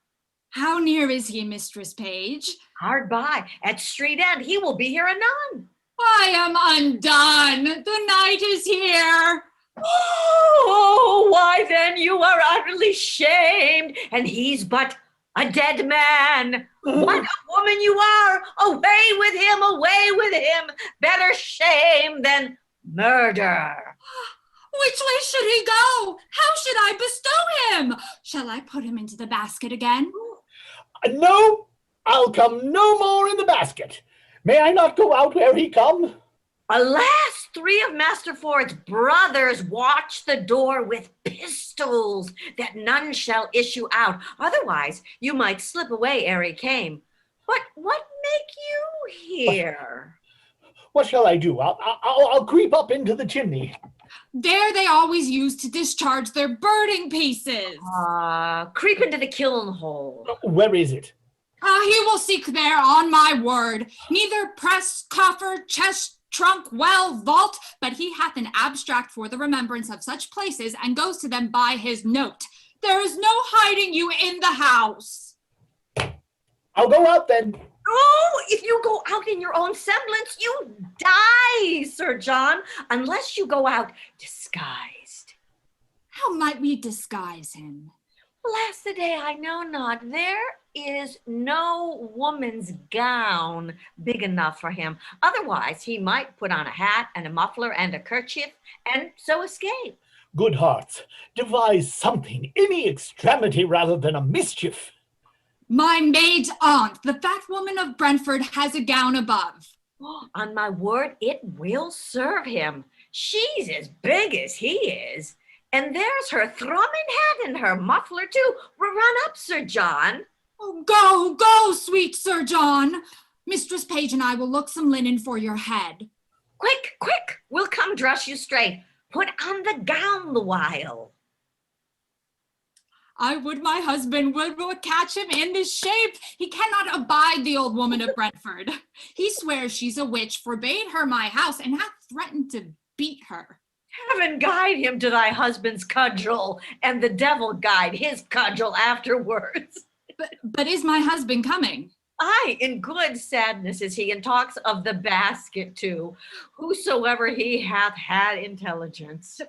How near is he, Mistress Page? Hard by, at street end. He will be here anon. I am undone. The knight is here. Oh, why then you are utterly shamed, and he's but a dead man. What a woman you are! Away with him, away with him! Better shame than murder. Which way should he go? How should I bestow him? Shall I put him into the basket again? No, I'll come no more in the basket. May I not go out where he come? Alas, 3 of Master Ford's brothers watch the door with pistols, that none shall issue out. Otherwise, you might slip away ere he came. But what make you here? What shall I do? I'll creep up into the chimney. There they always use to discharge their birding pieces. Creep into the kiln hole. Where is it? He will seek there, on my word. Neither press, coffer, chest, trunk, well, vault, but he hath an abstract for the remembrance of such places, and goes to them by his note. There is no hiding you in the house. I'll go out then. Oh, if you go out in your own semblance, you die, Sir John, unless you go out disguised. How might we disguise him? Alas, the day I know not. There is no woman's gown big enough for him. Otherwise, he might put on a hat and a muffler and a kerchief, and so escape. Good hearts, devise something, any extremity rather than a mischief. My maid's aunt, the fat woman of Brentford, has a gown above. On my word, it will serve him. She's as big as he is. And there's her thrumming hat and her muffler, too. Run up, Sir John. Oh, go, sweet Sir John. Mistress Page and I will look some linen for your head. Quick, we'll come dress you straight. Put on the gown the while. I would my husband would catch him in this shape. He cannot abide the old woman of Brentford. He swears she's a witch, forbade her my house, and hath threatened to beat her. Heaven guide him to thy husband's cudgel, and the devil guide his cudgel afterwards. But is my husband coming? Aye, in good sadness is he, and talks of the basket too. Whosoever he hath had intelligence.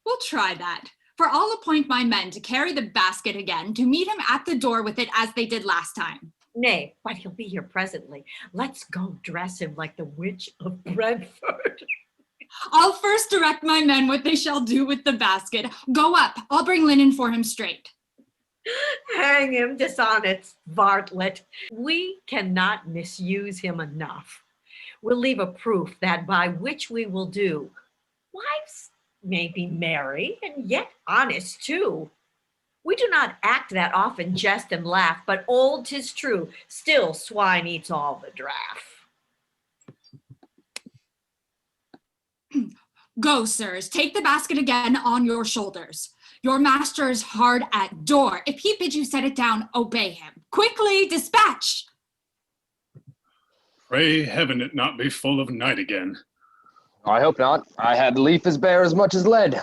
We'll try that. For I'll appoint my men to carry the basket again, to meet him at the door with it as they did last time. Nay, but he'll be here presently. Let's go dress him like the witch of Brentford. I'll first direct my men what they shall do with the basket. Go up, I'll bring linen for him straight. Hang him, dishonest varlet. We cannot misuse him enough. We'll leave a proof that by which we will do. Wives may be merry and yet honest too. We do not act that often, jest and laugh, but old 'tis true, still swine eats all the draught. Go, sirs, take the basket again on your shoulders. Your master is hard at door. If he bids you set it down, obey him. Quickly, dispatch! Pray heaven it not be full of night again. I hope not. I had leaf as bare as much as lead.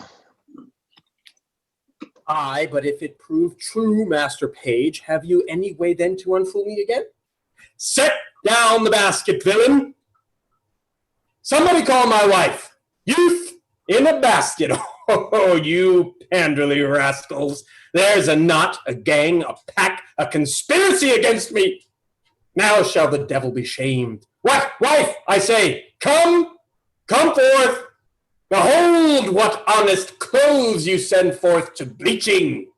Aye, but if it prove true, Master Page, have you any way then to unfool me again? Set down the basket, villain! Somebody call my wife! Youth in a basket! Oh, you panderly rascals! There's a knot, a gang, a pack, a conspiracy against me! Now shall the devil be shamed. What, wife, I say, come forth! Behold what honest clothes you send forth to bleaching!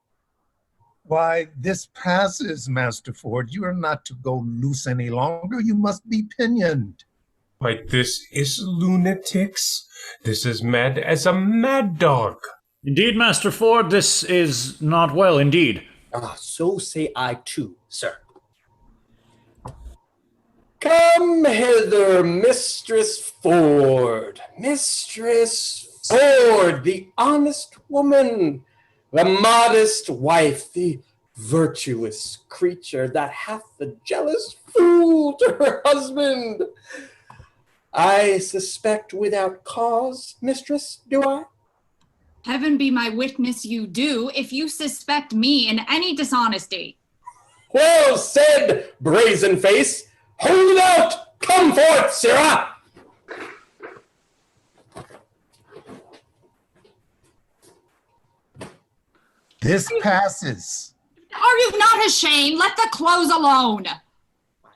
Why, this passes, Master Ford. You are not to go loose any longer. You must be pinioned. Why, this is lunatics. This is mad as a mad dog. Indeed, Master Ford, this is not well indeed. So say I too, sir. Come hither, Mistress Ford. Mistress Ford, the honest woman, the modest wife, the virtuous creature that hath the jealous fool to her husband. I suspect without cause, mistress, do I? Heaven be my witness you do, if you suspect me in any dishonesty. Well said, brazen face. Hold it out! Come forth, sirrah! This passes. Are you not ashamed? Let the clothes alone.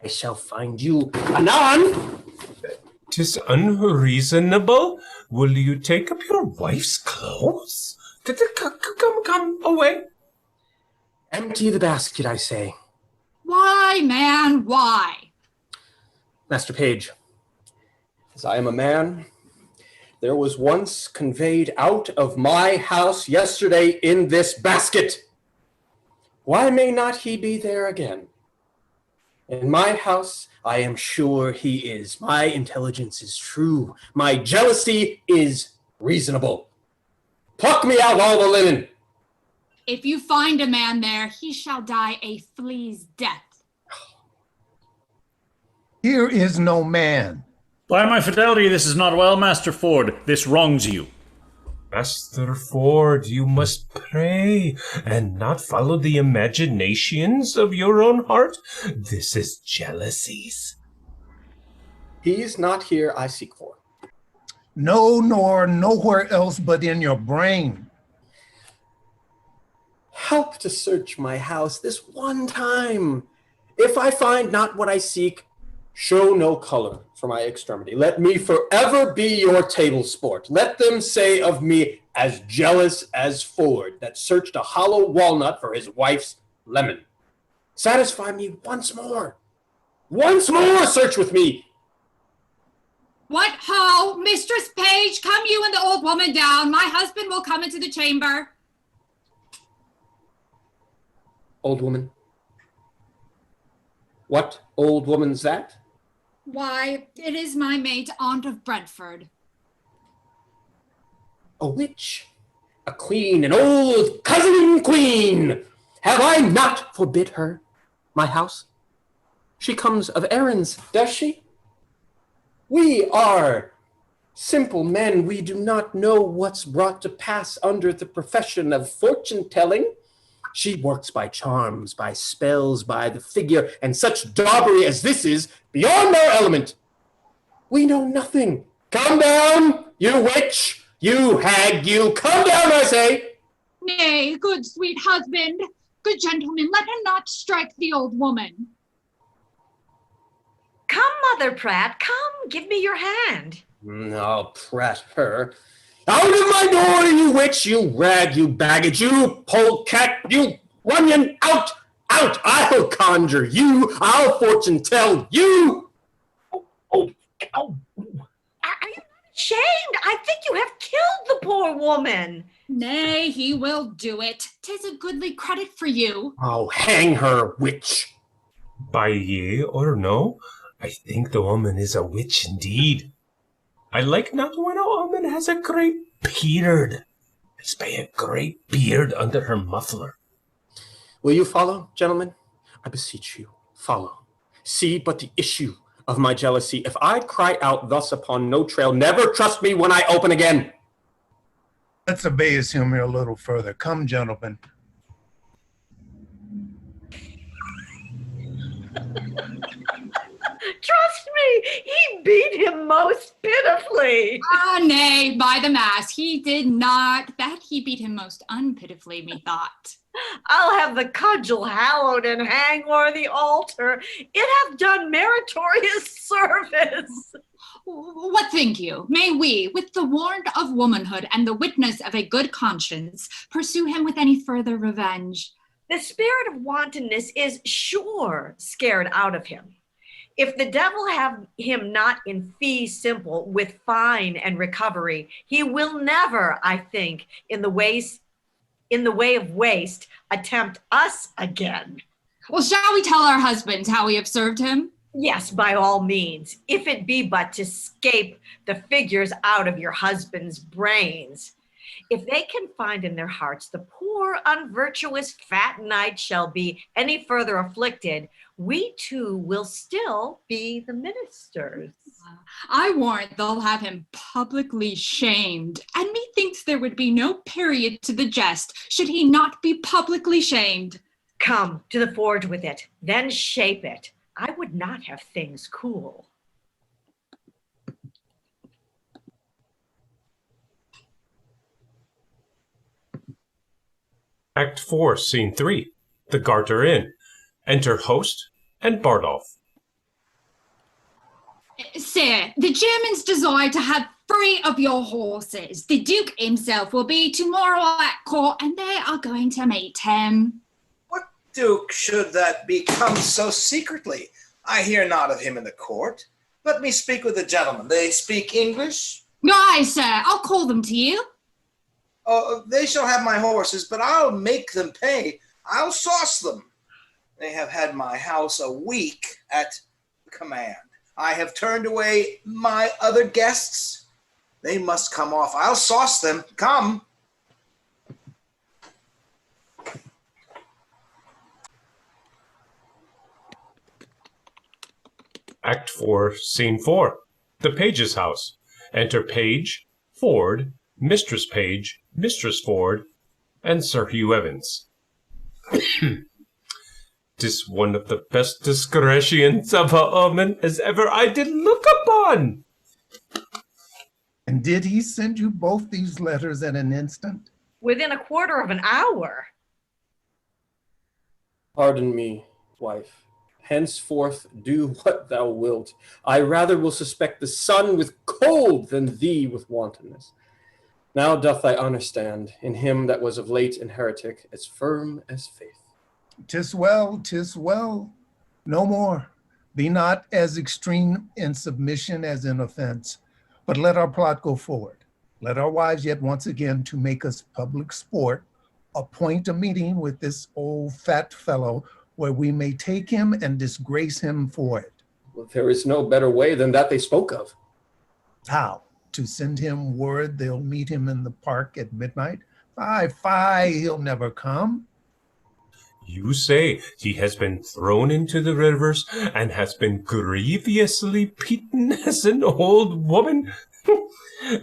I shall find you anon. 'Tis unreasonable. Will you take up your wife's clothes? Come away. Empty the basket, I say. Why, man, why? Master Page, as I am a man, there was once conveyed out of my house yesterday in this basket. Why may not he be there again? In my house, I am sure he is. My intelligence is true. My jealousy is reasonable. Pluck me out all the linen. If you find a man there, he shall die a flea's death. Here is no man. By my fidelity, this is not well, Master Ford. This wrongs you. Master Ford, you must pray and not follow the imaginations of your own heart. This is jealousies. He is not here I seek for. No, nor nowhere else but in your brain. Help to search my house this one time. If I find not what I seek, show no color for my extremity. Let me forever be your table sport. Let them say of me, as jealous as Ford, that searched a hollow walnut for his wife's lemon. Satisfy me once more. Once more search with me. What ho, Mistress Page, come you and the old woman down. My husband will come into the chamber. Old woman. What old woman's that? Why, it is my maid, Aunt of Brentford. A witch, a queen, an old cousin queen. Have I not forbid her my house? She comes of errands, does she? We are simple men. We do not know what's brought to pass under the profession of fortune-telling. She works by charms, by spells, by the figure, and such daubery as this is beyond our element. We know nothing. Come down, you witch, you hag, you come down, I say. Nay, good sweet husband, good gentleman, let him not strike the old woman. Come, Mother Pratt, come, give me your hand. No, Pratt her. Out of my door, you witch, you rag, you baggage, you polecat, you runyon, out, out! I'll conjure you, I'll fortune tell you! Are you not ashamed? I think you have killed the poor woman. Nay, he will do it. 'Tis a goodly credit for you. Oh, hang her, witch! By yea or no, I think the woman is a witch indeed. I like not when a woman has a great beard. It's by a great beard under her muffler. Will you follow, gentlemen? I beseech you, follow. See but the issue of my jealousy. If I cry out thus upon no trail, never trust me when I open again. Let's abase him here a little further. Come, gentlemen. Trust me, he beat him most pitifully. Ah, nay, by the mass, he did not. That he beat him most unpitifully, methought. I'll have the cudgel hallowed and hang o'er the altar. It hath done meritorious service. What think you? May we, with the warrant of womanhood and the witness of a good conscience, pursue him with any further revenge? The spirit of wantonness is sure scared out of him. If the devil have him not in fee simple with fine and recovery, he will never, I think, in the way of waste, attempt us again. Well, shall we tell our husbands how we have served him? Yes, by all means, if it be but to scape the figures out of your husband's brains. If they can find in their hearts the poor, unvirtuous, fat knight shall be any further afflicted, we too will still be the ministers. I warrant they'll have him publicly shamed, and methinks there would be no period to the jest should he not be publicly shamed. Come to the forge with it, then shape it. I would not have things cool. Act 4, Scene 3. The Garter Inn. Enter host and Bardolph. Sir, the Germans desire to have 3 of your horses. The Duke himself will be tomorrow at court, and they are going to meet him. What Duke should that be come so secretly? I hear not of him in the court. Let me speak with the gentlemen. They speak English? Aye, sir, I'll call them to you. Oh, they shall have my horses, but I'll make them pay. I'll sauce them. They have had my house a week at command. I have turned away my other guests. They must come off. I'll sauce them. Come. Act 4, Scene 4. The Page's house. Enter Page, Ford, Mistress Page, Mistress Ford, and Sir Hugh Evans. 'Tis one of the best discretions of a woman as ever I did look upon. And did he send you both these letters in an instant? Within a quarter of an hour. Pardon me, wife. Henceforth do what thou wilt. I rather will suspect the sun with cold than thee with wantonness. Now doth thy honor stand in him that was of late an heretic, as firm as faith. 'Tis well, 'tis well. No more. Be not as extreme in submission as in offense, but let our plot go forward. Let our wives yet once again, to make us public sport, appoint a meeting with this old fat fellow where we may take him and disgrace him for it. Well, there is no better way than that they spoke of. How? To send him word they'll meet him in the park at midnight? Fie, he'll never come. You say he has been thrown into the rivers and has been grievously beaten as an old woman?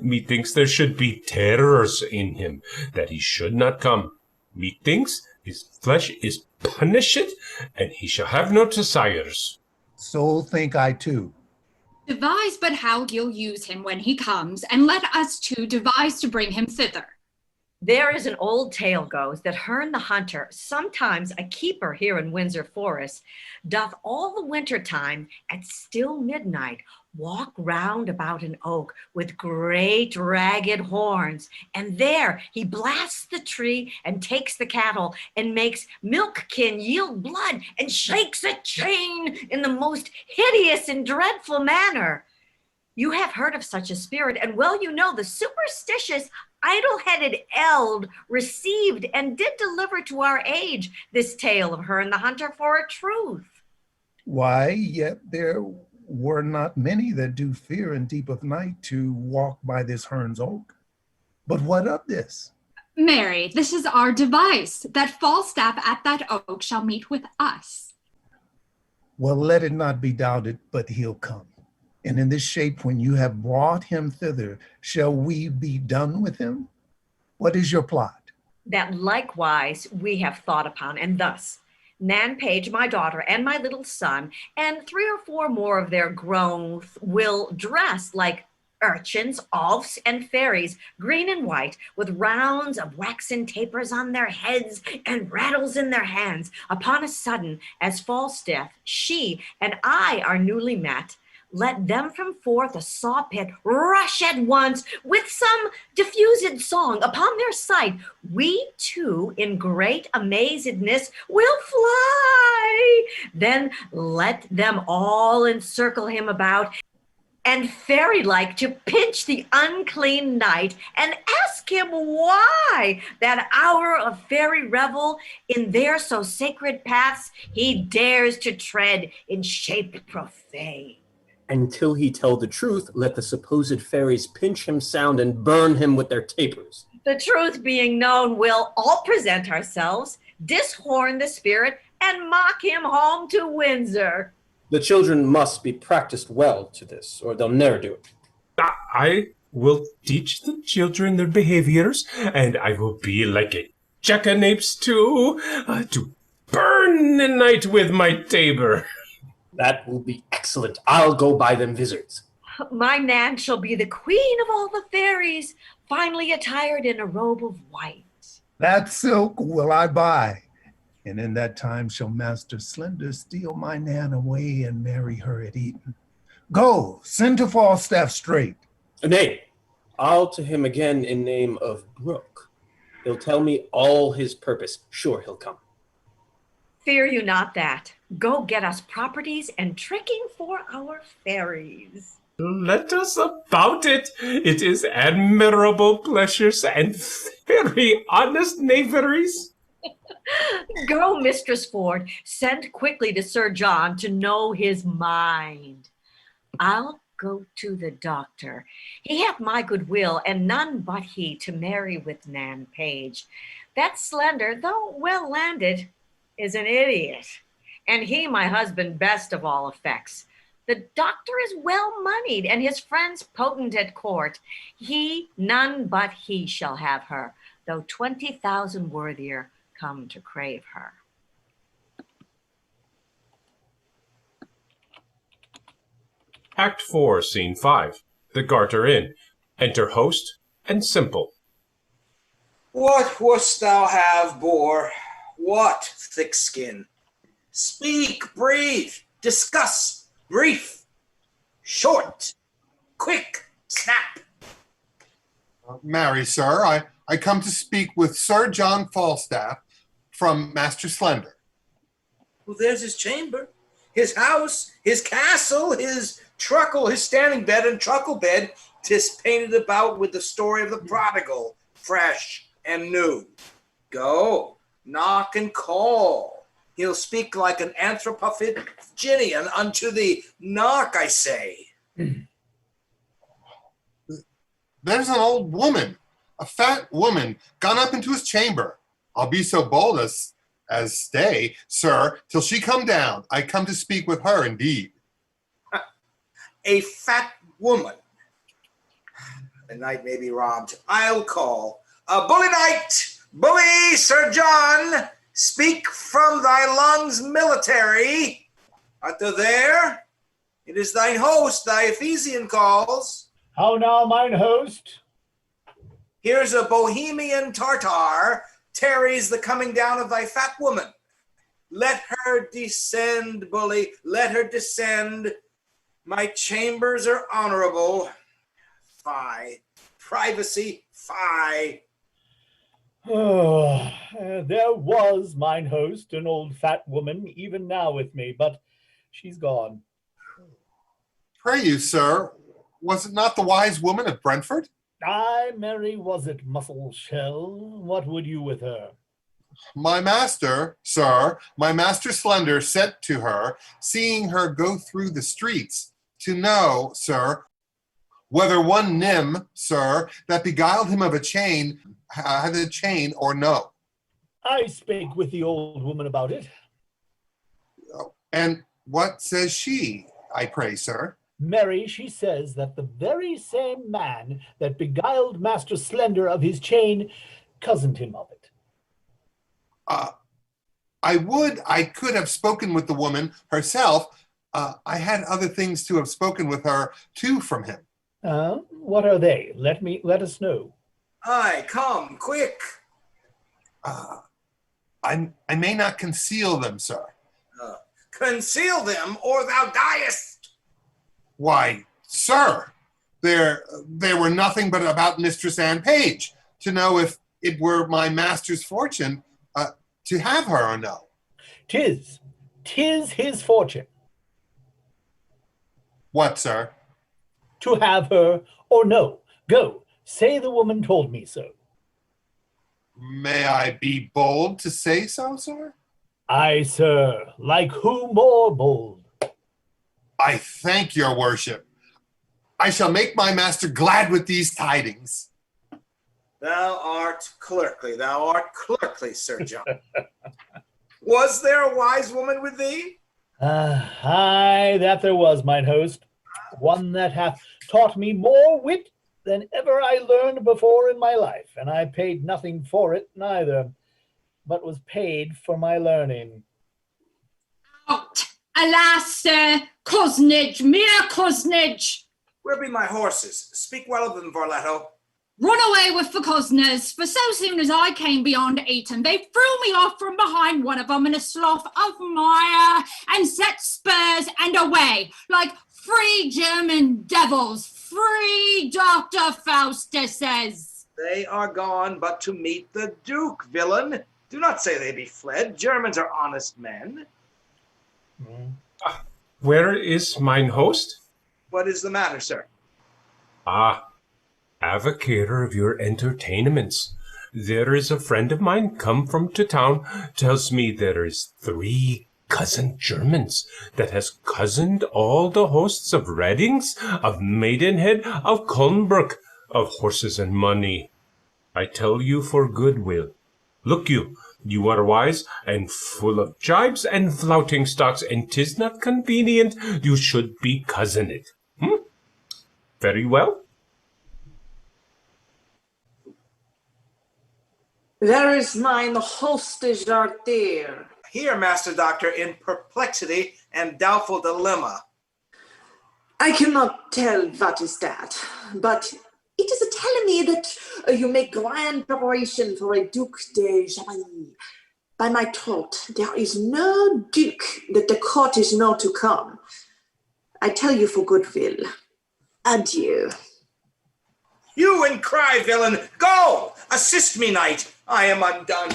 Methinks there should be terrors in him that he should not come. Methinks his flesh is punished, and he shall have no desires. So think I too. Devise but how you'll use him when he comes, and let us two devise to bring him thither. There is an old tale goes that Herne the Hunter, sometimes a keeper here in Windsor Forest, doth all the winter time at still midnight walk round about an oak with great ragged horns, and there he blasts the tree and takes the cattle and makes milk-kin yield blood and shakes a chain in the most hideous and dreadful manner. You have heard of such a spirit, and well you know the superstitious idle-headed eld received and did deliver to our age this tale of Herne the Hunter for a truth. Why, yet there were not many that do fear in deep of night to walk by this Herne's oak. But what of this? Mary, this is our device, that Falstaff at that oak shall meet with us. Well, let it not be doubted, but he'll come. And in this shape, when you have brought him thither, shall we be done with him? What is your plot? That likewise we have thought upon, and thus Nan Page, my daughter, and my little son, and 3 or 4 more of their grown will dress like urchins, elves, and fairies, green and white, with rounds of waxen tapers on their heads and rattles in their hands. Upon a sudden, as Falstaff, she, and I are newly met, let them from forth a saw pit rush at once with some diffused song. Upon their sight, we two in great amazedness will fly. Then let them all encircle him about, and fairy-like to pinch the unclean knight, and ask him why that hour of fairy revel in their so sacred paths he dares to tread in shape profane. Until he tell the truth, let the supposed fairies pinch him sound and burn him with their tapers. The truth being known, we'll all present ourselves, dishorn the spirit, and mock him home to Windsor. The children must be practiced well to this, or they'll ne'er do it. I will teach the children their behaviors, and I will be like a jackanapes to burn the night with my tabor. That will be excellent. I'll go buy them vizards. My Nan shall be the queen of all the fairies, finely attired in a robe of white. That silk will I buy, and in that time shall Master Slender steal my Nan away and marry her at Eton. Go, send to Falstaff straight. Nay, I'll to him again in name of Brooke. He'll tell me all his purpose. Sure he'll come. Fear you not that. Go get us properties and tricking for our fairies. Let us about it. It is admirable pleasures and very honest knaveries. Go, Mistress Ford. Send quickly to Sir John to know his mind. I'll go to the doctor. He hath my good will, and none but he to marry with Nan Page. That Slender, though well landed, is an idiot, and he my husband best of all effects. The doctor is well moneyed, and his friends potent at court. He, none but he, shall have her, though 20,000 worthier come to crave her. Act 4, Scene 5. The Garter Inn. Enter host and Simple. What wouldst thou have, boar? What, thick skin? Speak, breathe, discuss, brief, short, quick, snap. Marry, sir, I come to speak with Sir John Falstaff from Master Slender. Well, there's his chamber, his house, his castle, his truckle, his standing bed and truckle bed. 'Tis painted about with the story of the prodigal, fresh and new. Go, knock and call. He'll speak like an Anthropophagian unto thee. Knock, I say. There's an old woman, a fat woman, gone up into his chamber. I'll be so bold as stay, sir, till she come down. I come to speak with her indeed. A fat woman. The night may be robbed. I'll call. Bully knight, bully Sir John, speak from thy lungs military. Art thou there? It is thine host, thy Ephesian calls. How now, mine host? Here's a Bohemian Tartar, tarries the coming down of thy fat woman. Let her descend, bully, let her descend. My chambers are honorable. Fie. Privacy, fie. Oh, there was, mine host, an old fat woman, even now with me, but she's gone. Pray you, sir, was it not the wise woman of Brentford? Aye, Mary, was it, muscle shell? What would you with her? My master, sir, my master Slender sent to her, seeing her go through the streets, to know, sir, whether one Nym, sir, that beguiled him of a chain, had a chain or no. I spake with the old woman about it. And what says she, I pray, sir? Mary, she says that the very same man that beguiled Master Slender of his chain cozened him of it. I could have spoken with the woman herself. I had other things to have spoken with her too from him. What are they? Let us know. Aye, come, quick. I may not conceal them, sir. Conceal them, or thou diest. Why, sir, there were nothing but about Mistress Anne Page, to know if it were my master's fortune to have her or no. 'Tis his fortune. What, sir? To have her or no. Go, say the woman told me so. May I be bold to say so, sir? Aye, sir, like who more bold? I thank your worship. I shall make my master glad with these tidings. Thou art clerkly, Sir John. Was there a wise woman with thee? Aye, that there was, mine host. One that hath taught me more wit than ever I learned before in my life, and I paid nothing for it neither, but was paid for my learning. Out! Alas, sir, cozenage, mere cozenage! Where be my horses? Speak well of them, Varletto. Run away with the cozeners, for so soon as I came beyond Eton, they threw me off from behind one of them in a slough of mire, and set spurs and away, like 3 German devils, 3 Dr. Faustus says. They are gone but to meet the Duke, villain. Do not say they be fled. Germans are honest men. Where is mine host? What is the matter, sir? Ah, avocator of your entertainments. There is a friend of mine come from to town, tells me there is 3 cousin Germans that has cousined all the hosts of Reddings, of Maidenhead, of Colnbrook, of horses and money. I tell you for goodwill. Look you, you are wise and full of jibes and flouting stocks, and 'tis not convenient you should be cousin it. Very well. Where is mine hostage art there? Here, Master Doctor, in perplexity and doubtful dilemma. I cannot tell what is that, but it is telling me that you make grand preparation for a Duc de Chamonix. By my troth, there is no duke that the court is not to come. I tell you for goodwill. Adieu. Hue and cry, villain! Go! Assist me, knight! I am undone.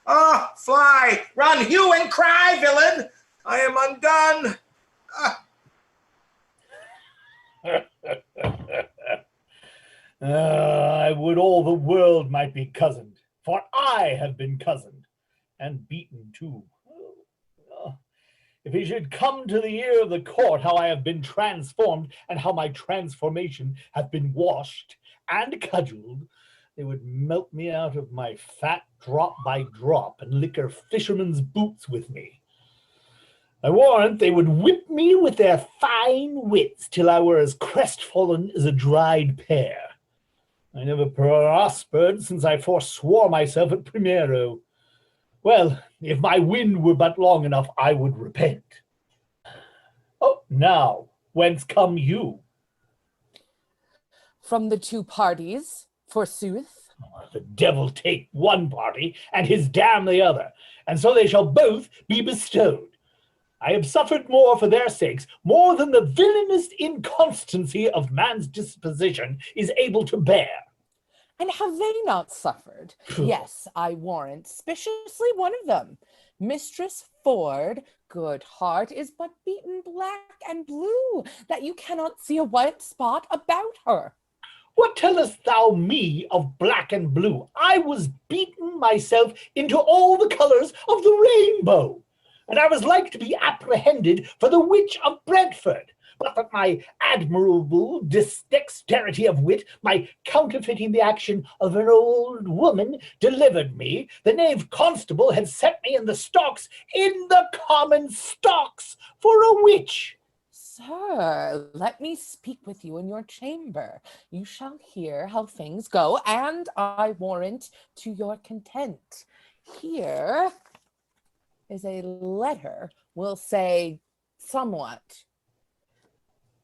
Ah, fly! Run, hue and cry, villain! I am undone. Ah. I would all the world might be cozened, for I have been cozened, and beaten too. If he should come to the ear of the court how I have been transformed, and how my transformation hath been washed and cudgeled, they would melt me out of my fat drop by drop, and liquor fishermen's boots with me. I warrant they would whip me with their fine wits till I were as crestfallen as a dried pear. I never prospered since I forswore myself at Primero. Well, if my wind were but long enough, I would repent. Oh, now, whence come you? From the 2 parties, forsooth. The devil take one party, and his damn the other, and so they shall both be bestowed. I have suffered more for their sakes, more than the villainous inconstancy of man's disposition is able to bear. And have they not suffered? Yes, I warrant, speciously one of them. Mistress Ford, good heart, is but beaten black and blue, that you cannot see a white spot about her. What tellest thou me of black and blue? I was beaten myself into all the colours of the rainbow, and I was like to be apprehended for the witch of Brentford, but that my admirable dexterity of wit, my counterfeiting the action of an old woman, delivered me. The knave constable had set me in the stocks, in the common stocks, for a witch. Sir, let me speak with you in your chamber. You shall hear how things go, and I warrant to your content. Here is a letter, we'll say somewhat.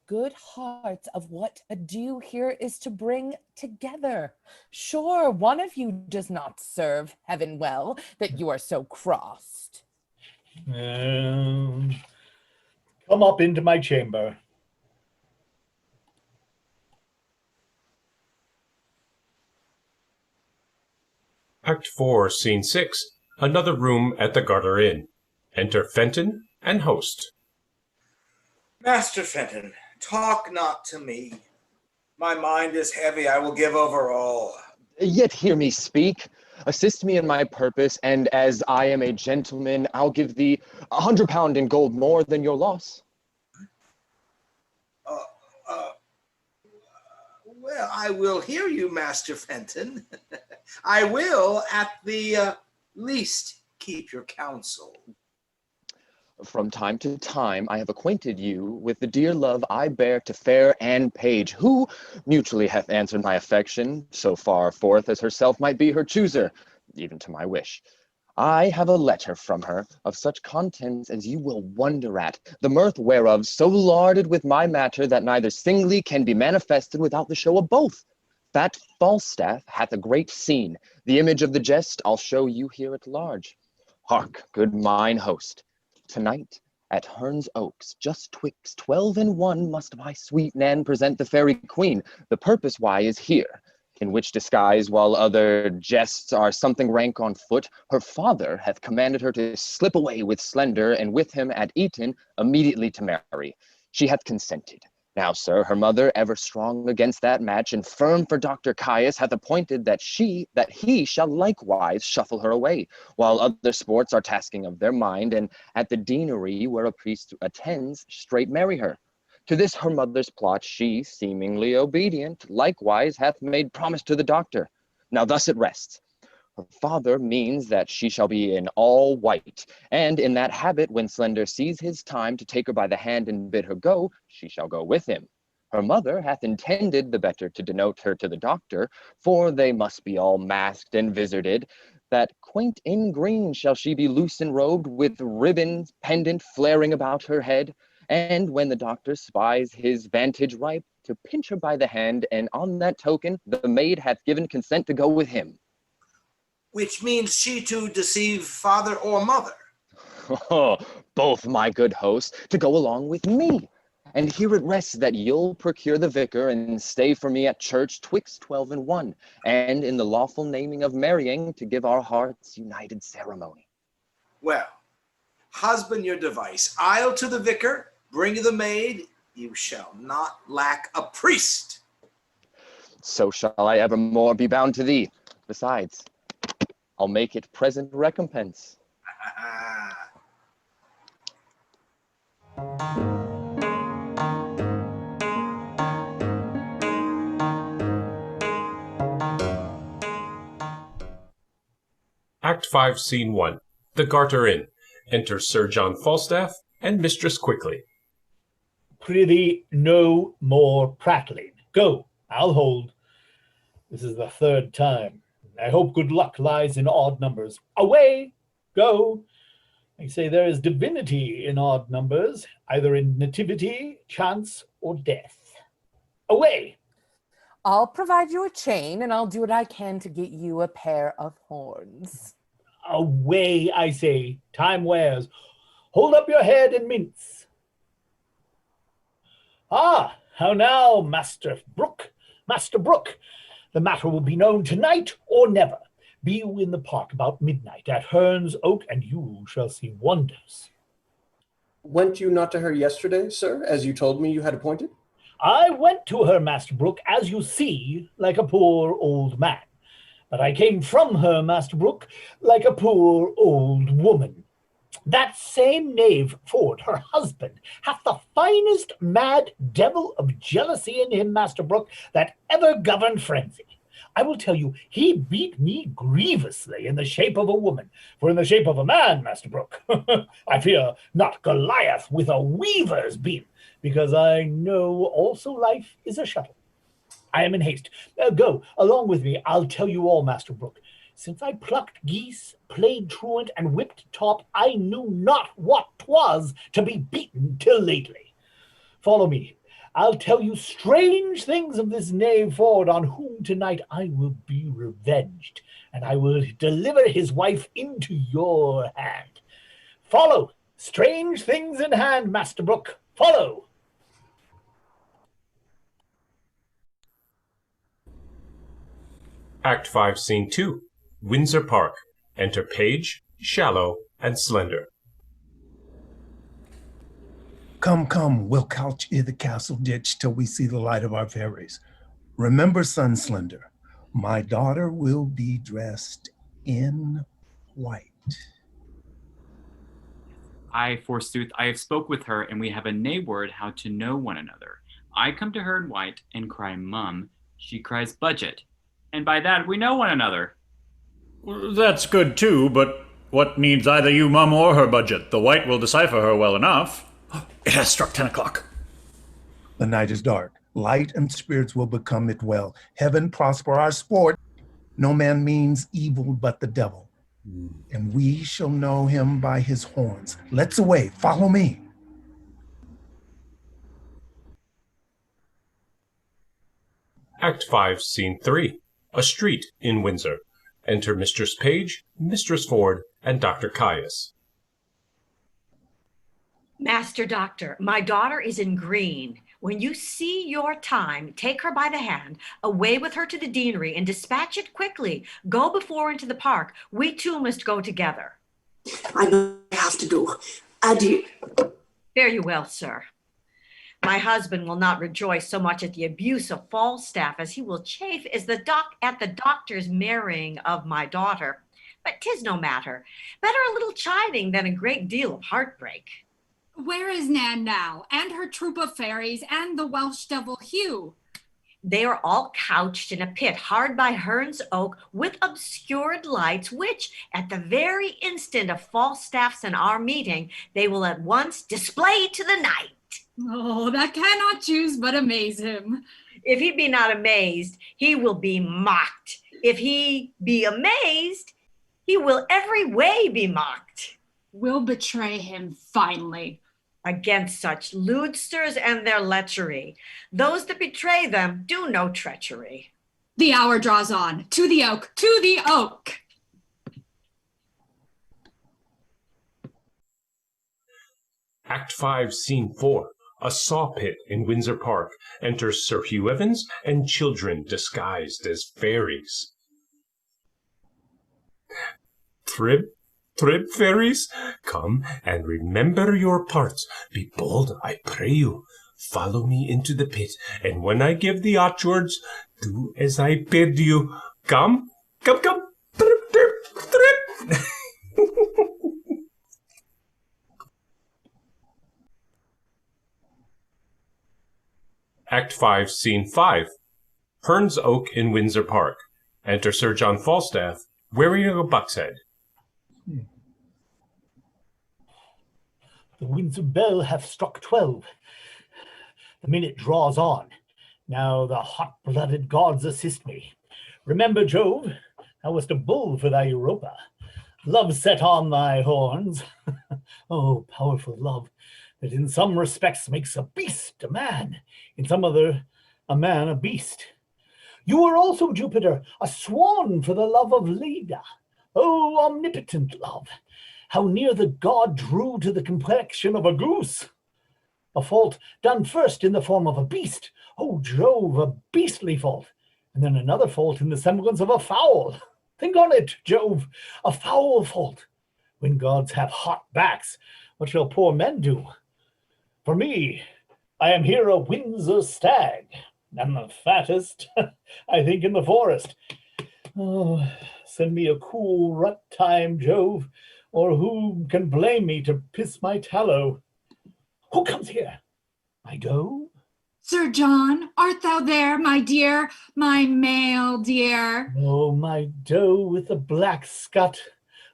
Good hearts of what ado here is to bring together. Sure, one of you does not serve heaven well, that you are so crossed. Come up into my chamber. Act 4, Scene 6. Another room at the Garter Inn. Enter Fenton and host. Master Fenton, talk not to me. My mind is heavy, I will give over all. Yet hear me speak. Assist me in my purpose, and as I am a gentleman, I'll give thee £100 in gold more than your loss. Well, I will hear you, Master Fenton. I will, at the least, keep your counsel. From time to time, I have acquainted you with the dear love I bear to fair Anne Page, who mutually hath answered my affection, so far forth as herself might be her chooser, even to my wish. I have a letter from her of such contents as you will wonder at, the mirth whereof so larded with my matter that neither singly can be manifested without the show of both. That Falstaff hath a great scene. The image of the jest I'll show you here at large. Hark, good mine host. Tonight, at Herne's Oaks, just twixt 12 and 1, must my sweet Nan present the fairy queen. The purpose why is here, in which disguise, while other jests are something rank on foot, her father hath commanded her to slip away with Slender, and with him at Eton immediately to marry. She hath consented. Now, sir, her mother, ever strong against that match, and firm for Dr. Caius, hath appointed that he shall likewise shuffle her away, while other sports are tasking of their mind, and at the deanery where a priest attends, straight marry her. To this her mother's plot she, seemingly obedient, likewise hath made promise to the doctor. Now thus it rests. Her father means that she shall be in all white, and in that habit when Slender sees his time to take her by the hand and bid her go, she shall go with him. Her mother hath intended the better to denote her to the doctor, for they must be all masked and vizarded, that quaint in green shall she be loose and robed, with ribbons pendant flaring about her head, and when the doctor spies his vantage ripe, to pinch her by the hand, and on that token the maid hath given consent to go with him. Which means she to deceive father or mother. Oh, both, my good host, to go along with me. And here it rests that you'll procure the vicar and stay for me at church twixt 12 and 1, and in the lawful naming of marrying to give our hearts united ceremony. Well, husband your device. I'll to the vicar, bring the maid, you shall not lack a priest. So shall I evermore be bound to thee. Besides, I'll make it present recompense. Act 5, Scene 1. The Garter Inn. Enter Sir John Falstaff and Mistress Quickly. Prithee, no more prattling. Go, I'll hold. This is the third time. I hope good luck lies in odd numbers. Away, go. They say there is divinity in odd numbers, either in nativity, chance, or death. Away. I'll provide you a chain, and I'll do what I can to get you a pair of horns. Away, I say. Time wears. Hold up your head and mince. Ah, how now, Master Brooke? Master Brooke, the matter will be known tonight or never. Be you in the park about midnight at Hearn's Oak, and you shall see wonders. Went you not to her yesterday, sir, as you told me you had appointed? I went to her, Master Brooke, as you see, like a poor old man. But I came from her, Master Brooke, like a poor old woman. That same knave Ford, her husband, hath the finest mad devil of jealousy in him, Master Brooke, that ever governed frenzy. I will tell you, he beat me grievously in the shape of a woman, for in the shape of a man, Master Brooke, I fear not Goliath with a weaver's beam, because I know also life is a shuttle. I am in haste. Go along with me. I'll tell you all, Master Brooke. Since I plucked geese, played truant, and whipped top, I knew not what 'twas to be beaten till lately. Follow me. I'll tell you strange things of this knave Ford, on whom tonight I will be revenged, and I will deliver his wife into your hand. Follow. Strange things in hand, Master Brooke. Follow. Act 5, Scene 2. Windsor Park. Enter Page, Shallow, and Slender. Come, come, we'll couch i' the castle ditch till we see the light of our fairies. Remember, son Slender, my daughter will be dressed in white. I, forsooth, I have spoke with her, and we have a nay word how to know one another. I come to her in white, and cry mum. She cries budget, and by that we know one another. That's good too, but what needs either you, mum, or her budget? The white will decipher her well enough. It has struck 10 o'clock. The night is dark. Light and spirits will become it well. Heaven prosper our sport. No man means evil but the devil. And we shall know him by his horns. Let's away. Follow me. Act 5, Scene 3. A street in Windsor. Enter Mistress Page, Mistress Ford, and Dr. Caius. Master Doctor, my daughter is in green. When you see your time, take her by the hand, away with her to the deanery, and dispatch it quickly. Go before into the park. We two must go together. I know what I have to do. Adieu. Fare you well, sir. My husband will not rejoice so much at the abuse of Falstaff as he will chafe at the doctor's marrying of my daughter. But 'tis no matter. Better a little chiding than a great deal of heartbreak. Where is Nan now, and her troop of fairies, and the Welsh devil Hugh? They are all couched in a pit hard by Hearn's Oak with obscured lights, which, at the very instant of Falstaff's and our meeting, they will at once display to the night. Oh, that cannot choose but amaze him. If he be not amazed, he will be mocked. If he be amazed, he will every way be mocked. We'll betray him finally. Against such lewdsters and their lechery, those that betray them do no treachery. The hour draws on. To the oak, to the oak! Act 5, Scene 4. A saw pit in Windsor Park. Enters Sir Hugh Evans and children disguised as fairies. Trib, fairies, come and remember your parts. Be bold, I pray you. Follow me into the pit, and when I give the watchwords, do as I bid you. Come. Trip, trip. Act 5, Scene 5. Hearn's Oak in Windsor Park. Enter Sir John Falstaff, wearing a buck's head. The Windsor bell hath struck 12. The minute draws on. Now the hot-blooded gods assist me. Remember, Jove, thou wast a bull for thy Europa. Love set on thy horns. Oh, powerful love, that in some respects makes a beast a man, in some other a man a beast. You were also, Jupiter, a swan for the love of Leda. Oh, omnipotent love, how near the god drew to the complexion of a goose. A fault done first in the form of a beast. Oh, Jove, a beastly fault. And then another fault in the semblance of a fowl. Think on it, Jove, a foul fault. When gods have hot backs, what shall poor men do? For me, I am here a Windsor stag, and the fattest, I think, in the forest. Oh, send me a cool rut time, Jove, or who can blame me to piss my tallow? Who comes here? My doe? Sir John, art thou there, my dear, my male dear? Oh, my doe with the black scut.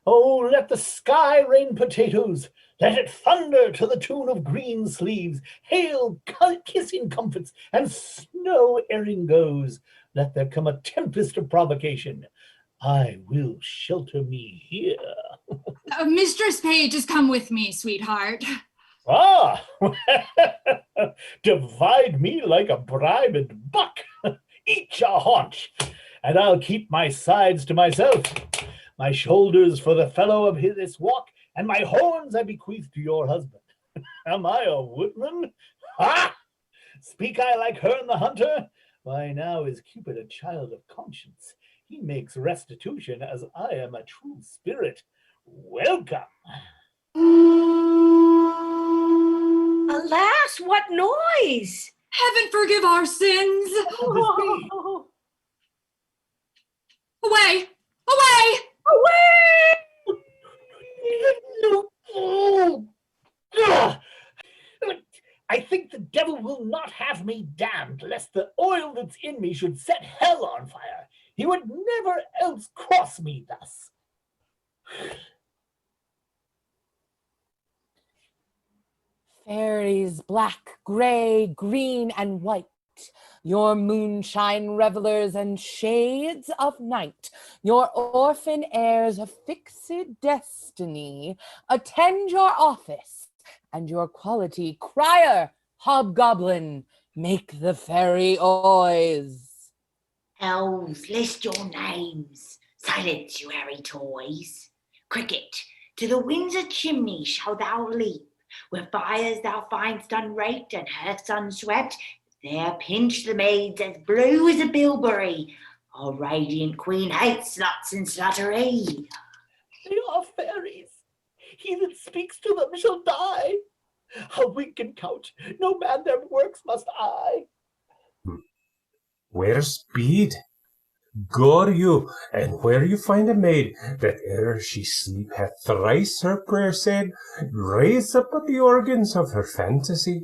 Oh, let the sky rain potatoes. Let it thunder to the tune of green sleeves. Hail, kissing comfits, and snow airing goes. Let there come a tempest of provocation. I will shelter me here. Mistress Page has come with me, sweetheart. Ah, divide me like a bribed buck. Eat your haunch, and I'll keep my sides to myself. My shoulders for the fellow of this walk, and my horns I bequeath to your husband. Am I a woodman? Ha! Speak I like Herne the Hunter? Why, now is Cupid a child of conscience. He makes restitution as I am a true spirit. Welcome. Alas, what noise! Heaven forgive our sins! Oh. Away! Away! Away! Oh. I think the devil will not have me damned, lest the oil that's in me should set hell on fire. He would never else cross me thus. Fairies black, gray, green, and white, your moonshine revelers and shades of night, your orphan heirs of fixed destiny, attend your office, and your quality crier, hobgoblin, make the fairy oys. Elves, list your names. Silence, you hairy toys. Cricket, to the Windsor chimney shall thou leap, where fires thou find'st unraked and hearths unswept. There pinch the maids as blue as a bilberry. Our radiant queen hates sluts and sluttery. They are fairies. He that speaks to them shall die. A wink and couch. No man their works must eye. Where speed? Go you, and where you find a maid that ere she sleep hath thrice her prayer said, raise up the organs of her fantasy.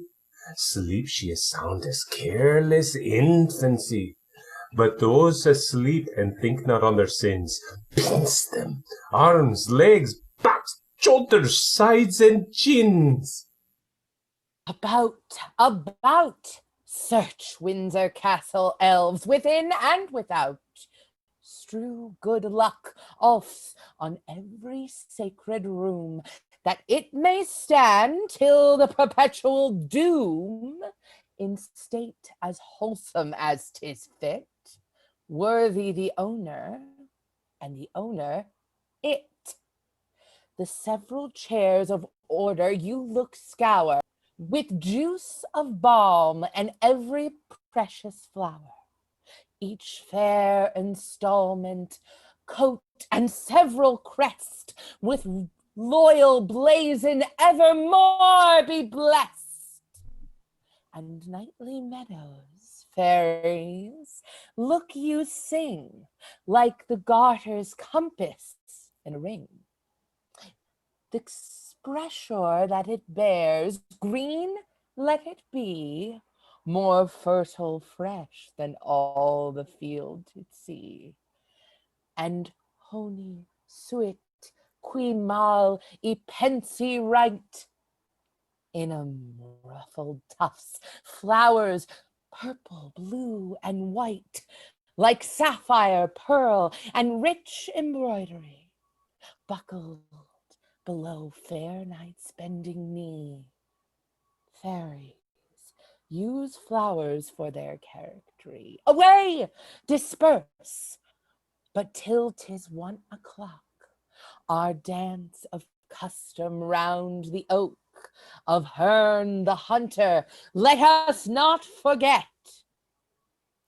Sleep she as sound as careless infancy. But those asleep and think not on their sins, pinch them, arms, legs, backs, shoulders, sides, and chins. About, search Windsor Castle, elves, within and without. Strew good luck, Ulfs, on every sacred room, that it may stand till the perpetual doom, in state as wholesome as 'tis fit, worthy the owner, and the owner it. The several chairs of order you look scour, with juice of balm and every precious flower. Each fair installment, coat and several crest, with loyal blazon evermore be blessed. And nightly meadows, fairies, look you sing, like the garter's compass in a ring. The expressure that it bears, green let it be, more fertile fresh than all the field to see. And honi soit qui mal y pensi right, in ruffled tufts, flowers purple, blue, and white, like sapphire, pearl, and rich embroidery, buckled below fair knights bending knee. Fairies use flowers for their charactery. Away, disperse! But till 'tis 1 o'clock, our dance of custom round the oak of Herne the hunter, let us not forget.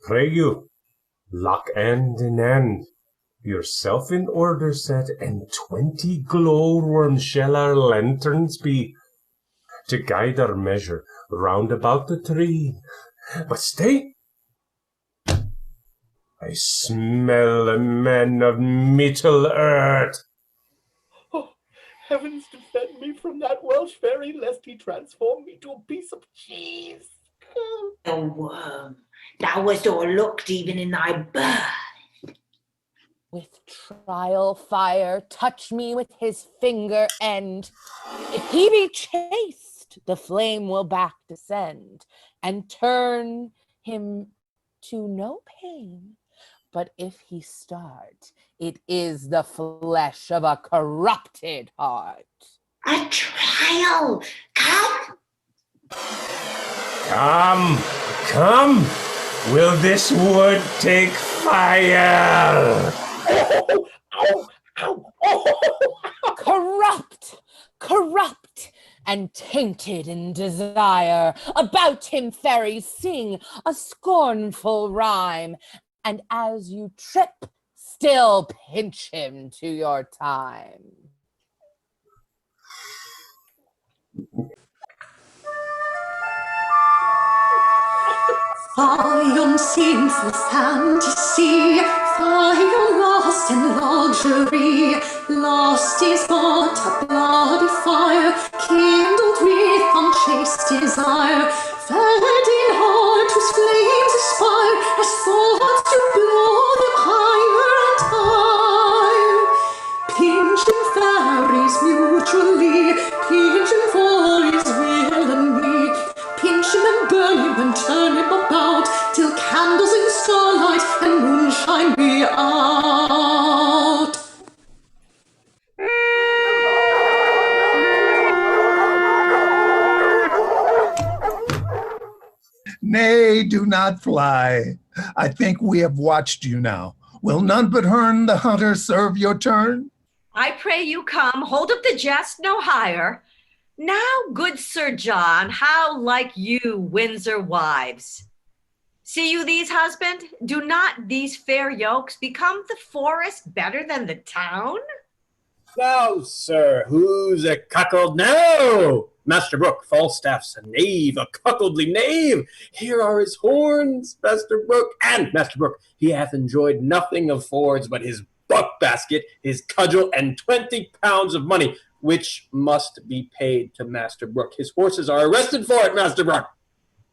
Pray you, lock end in end, yourself in order set, and 20 glowworms shall our lanterns be, to guide our measure round about the tree. But stay! I smell a man of Middle earth. Oh, heavens defend me from that Welsh fairy, lest he transform me to a piece of cheese. O worm, thou wast o'erlooked even in thy birth. With trial fire, touch me with his finger end. If he be chaste, the flame will back descend, and turn him to no pain. But if he start, it is the flesh of a corrupted heart. A trial, come! Come! Will this wood take fire? Corrupt, and tainted in desire. About him, fairies, sing a scornful rhyme, and as you trip, still pinch him to your time. Fie on sinful fantasy, fie on lust and luxury. Lust is but a bloody fire, kindled with unchaste desire, fed in heart whose flames aspire, as thoughts to blow them higher and higher. Pinching fairies mutually, pinching for his villainy. Pinch him and burn him and turn him about, till candles in starlight and moonshine be out. Nay, do not fly. I think we have watched you now. Will none but Herne the hunter serve your turn? I pray you come, hold up the jest no higher. Now, good Sir John, how like you Windsor wives? See you these, husband? Do not these fair yokes become the forest better than the town? Now, sir, who's a cuckold now? Master Brooke, Falstaff's a knave, a cuckoldly knave. Here are his horns, Master Brooke. And, Master Brooke, he hath enjoyed nothing of Ford's but his buck basket, his cudgel, and 20 pounds of money, which must be paid to Master Brooke. His horses are arrested for it, Master Brooke.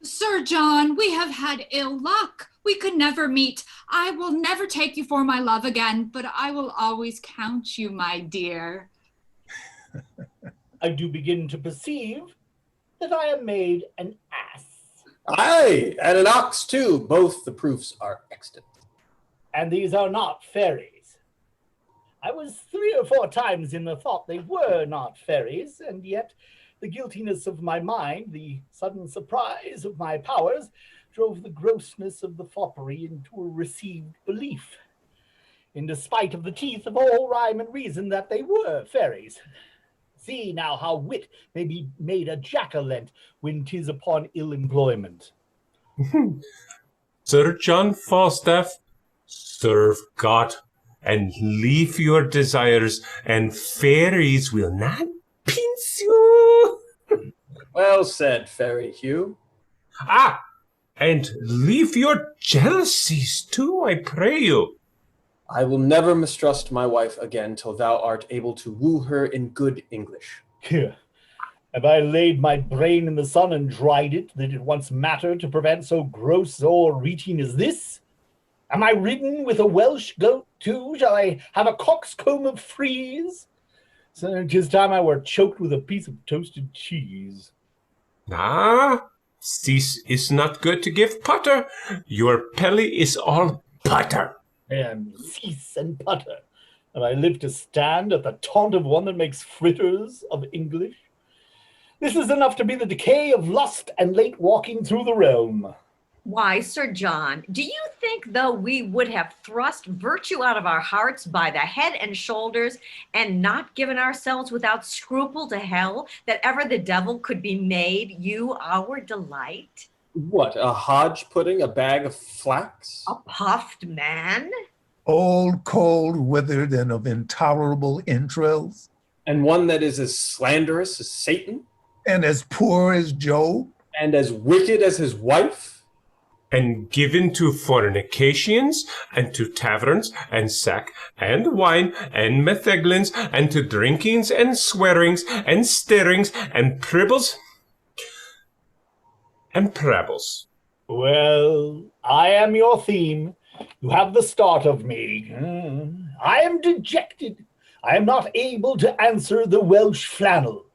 Sir John, we have had ill luck. We could never meet. I will never take you for my love again, but I will always count you, my dear. I do begin to perceive that I am made an ass. Aye, and an ox too. Both the proofs are extant. And these are not fairies. I was 3 or 4 times in the thought they were not fairies, and yet the guiltiness of my mind, the sudden surprise of my powers, drove the grossness of the foppery into a received belief, in despite of the teeth of all rhyme and reason, that they were fairies. See now how wit may be made a jack-o'-lent when 'tis upon ill employment. Sir John Falstaff, serve God, and leave your desires, and fairies will not pinch you. Well said, Fairy Hugh. Ah, and leave your jealousies too, I pray you. I will never mistrust my wife again till thou art able to woo her in good English. Here, have I laid my brain in the sun and dried it, that it once mattered to prevent so gross o'erreaching as this? Am I ridden with a Welsh goat too? Shall I have a coxcomb of frieze? So 'tis time I were choked with a piece of toasted cheese. Ah, this is not good to give putter. Your belly is all butter. And cease and putter. Have I lived to stand at the taunt of one that makes fritters of English? This is enough to be the decay of lust and late walking through the realm. Why, Sir John, do you think, though, we would have thrust virtue out of our hearts by the head and shoulders and not given ourselves without scruple to hell, that ever the devil could be made you our delight? What, a hodge pudding, a bag of flax? A puffed man? Old, cold, withered, and of intolerable entrails. And one that is as slanderous as Satan? And as poor as Job? And as wicked as his wife? And given to fornications, and to taverns, and sack, and wine, and metheglins, and to drinkings, and swearings, and stirrings, and pribbles, and parables. Well, I am your theme. You have the start of me. I am dejected. I am not able to answer the Welsh flannel.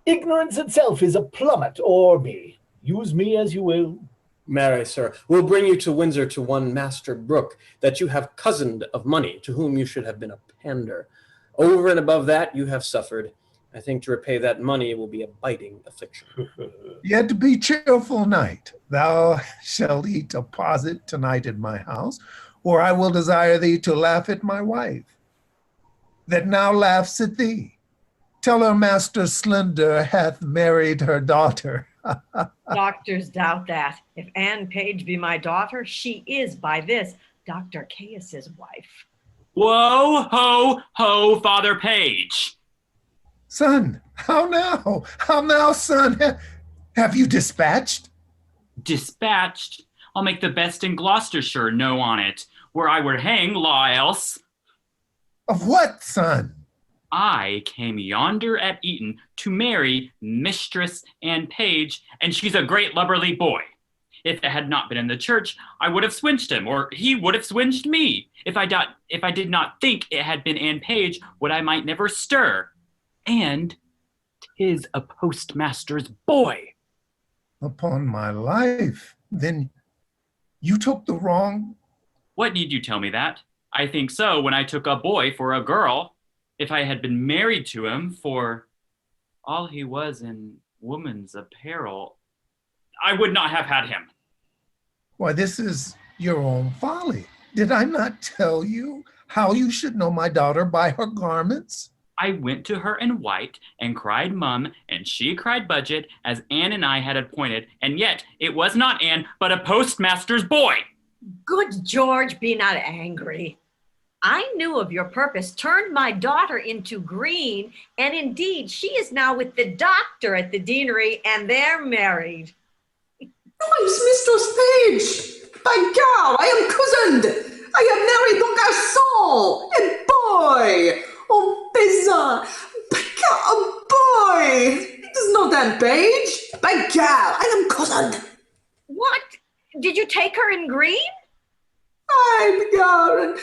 Ignorance itself is a plummet o'er me. Use me as you will. Marry, sir, we'll bring you to Windsor to one Master Brooke, that you have cozened of money, to whom you should have been a pander. Over and above that you have suffered. I think to repay that money will be a biting affliction. Yet be cheerful, knight. Thou shalt eat a posset tonight at my house, or I will desire thee to laugh at my wife, that now laughs at thee. Tell her Master Slender hath married her daughter. Doctors doubt that. If Anne Page be my daughter, she is by this Dr. Caius's wife. Whoa, ho, ho, Father Page. Son, how now? How now, son? Have you dispatched? Dispatched? I'll make the best in Gloucestershire know on it, where I would hang law else. Of what, son? I came yonder at Eton to marry Mistress Anne Page, and she's a great lubberly boy. If it had not been in the church, I would have swinged him, or he would have swinged me. If I did not think it had been Anne Page, would I might never stir. And 'tis a postmaster's boy. Upon my life, then you took the wrong... What need you tell me that? I think so when I took a boy for a girl. If I had been married to him for all he was in woman's apparel, I would not have had him. Why, this is your own folly. Did I not tell you how you should know my daughter by her garments? I went to her in white and cried mum, and she cried budget, as Anne and I had appointed, and yet it was not Anne, but a postmaster's boy. Good George, be not angry. I knew of your purpose, turned my daughter into green, and indeed she is now with the doctor at the deanery, and they're married. Nice, Mistress Page! By God, I am cozened! I have married the garçon! A boy! Oh, Bézard! By God, a boy! It is no damn Page! By God, I am cozened! What? Did you take her in green? By God,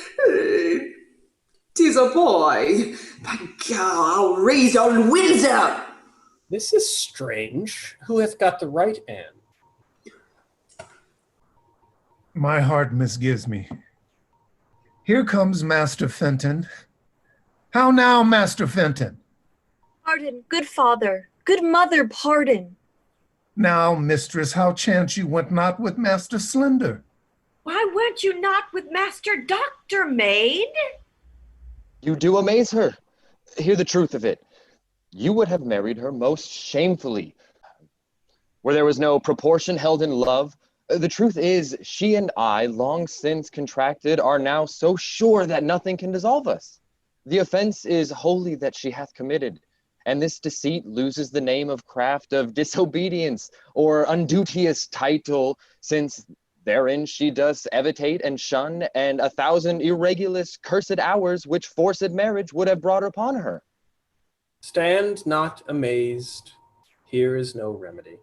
'tis a boy! By God, I'll raise on Windsor! This is strange. Who hath got the right Anne? My heart misgives me. Here comes Master Fenton. How now, Master Fenton? Pardon, good father, good mother, pardon. Now, mistress, how chance you went not with Master Slender? Why went you not with Master Doctor, maid? You do amaze her. Hear the truth of it. You would have married her most shamefully, where there was no proportion held in love. The truth is, she and I, long since contracted, are now so sure that nothing can dissolve us. The offense is wholly that she hath committed, and this deceit loses the name of craft of disobedience or unduteous title, since therein she does evitate and shun, and 1,000 irregulous cursed hours which forced marriage would have brought upon her. Stand not amazed. Here is no remedy.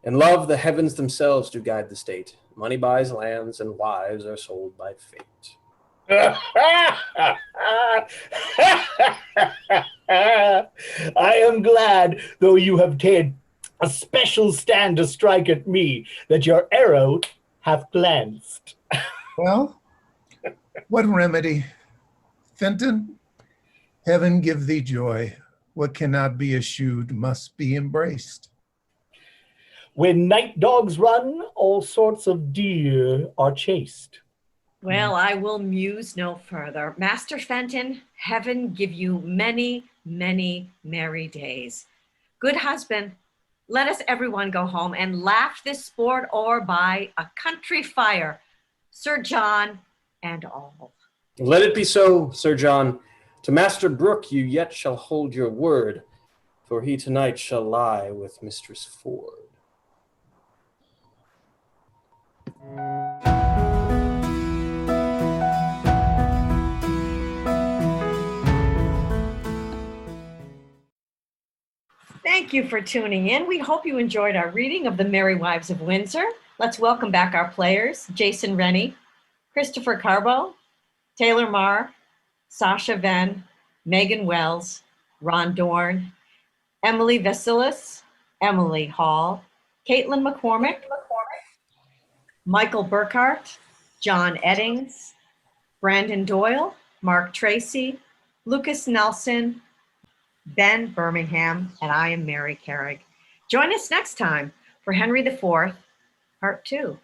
In love, the heavens themselves do guide the state. Money buys lands, and wives are sold by fate. I am glad, though you have taken a special stand to strike at me, that your arrow hath glanced. Well, what remedy? Fenton, heaven give thee joy. What cannot be eschewed must be embraced. When night dogs run, all sorts of deer are chased. Well, I will muse no further. Master Fenton, heaven give you many, many merry days. Good husband, let us everyone go home and laugh this sport o'er by a country fire. Sir John and all. Let it be so, Sir John. To Master Brooke you yet shall hold your word, for he tonight shall lie with Mistress Ford. Thank you for tuning in. We hope you enjoyed our reading of the Merry Wives of Windsor. Let's welcome back our players, Jason Rennie, Christopher Carbo, Taylor Marr, Sasha Venn, Megan Wells, Ron Dorn, Emily Vasilis, Emily Hall, Caitlin McCormick, Michael Burkhart, John Eddings, Brandon Doyle, Mark Tracy, Lucas Nelson, Ben Birmingham, and I am Mary Carrick. Join us next time for Henry IV, Part 2.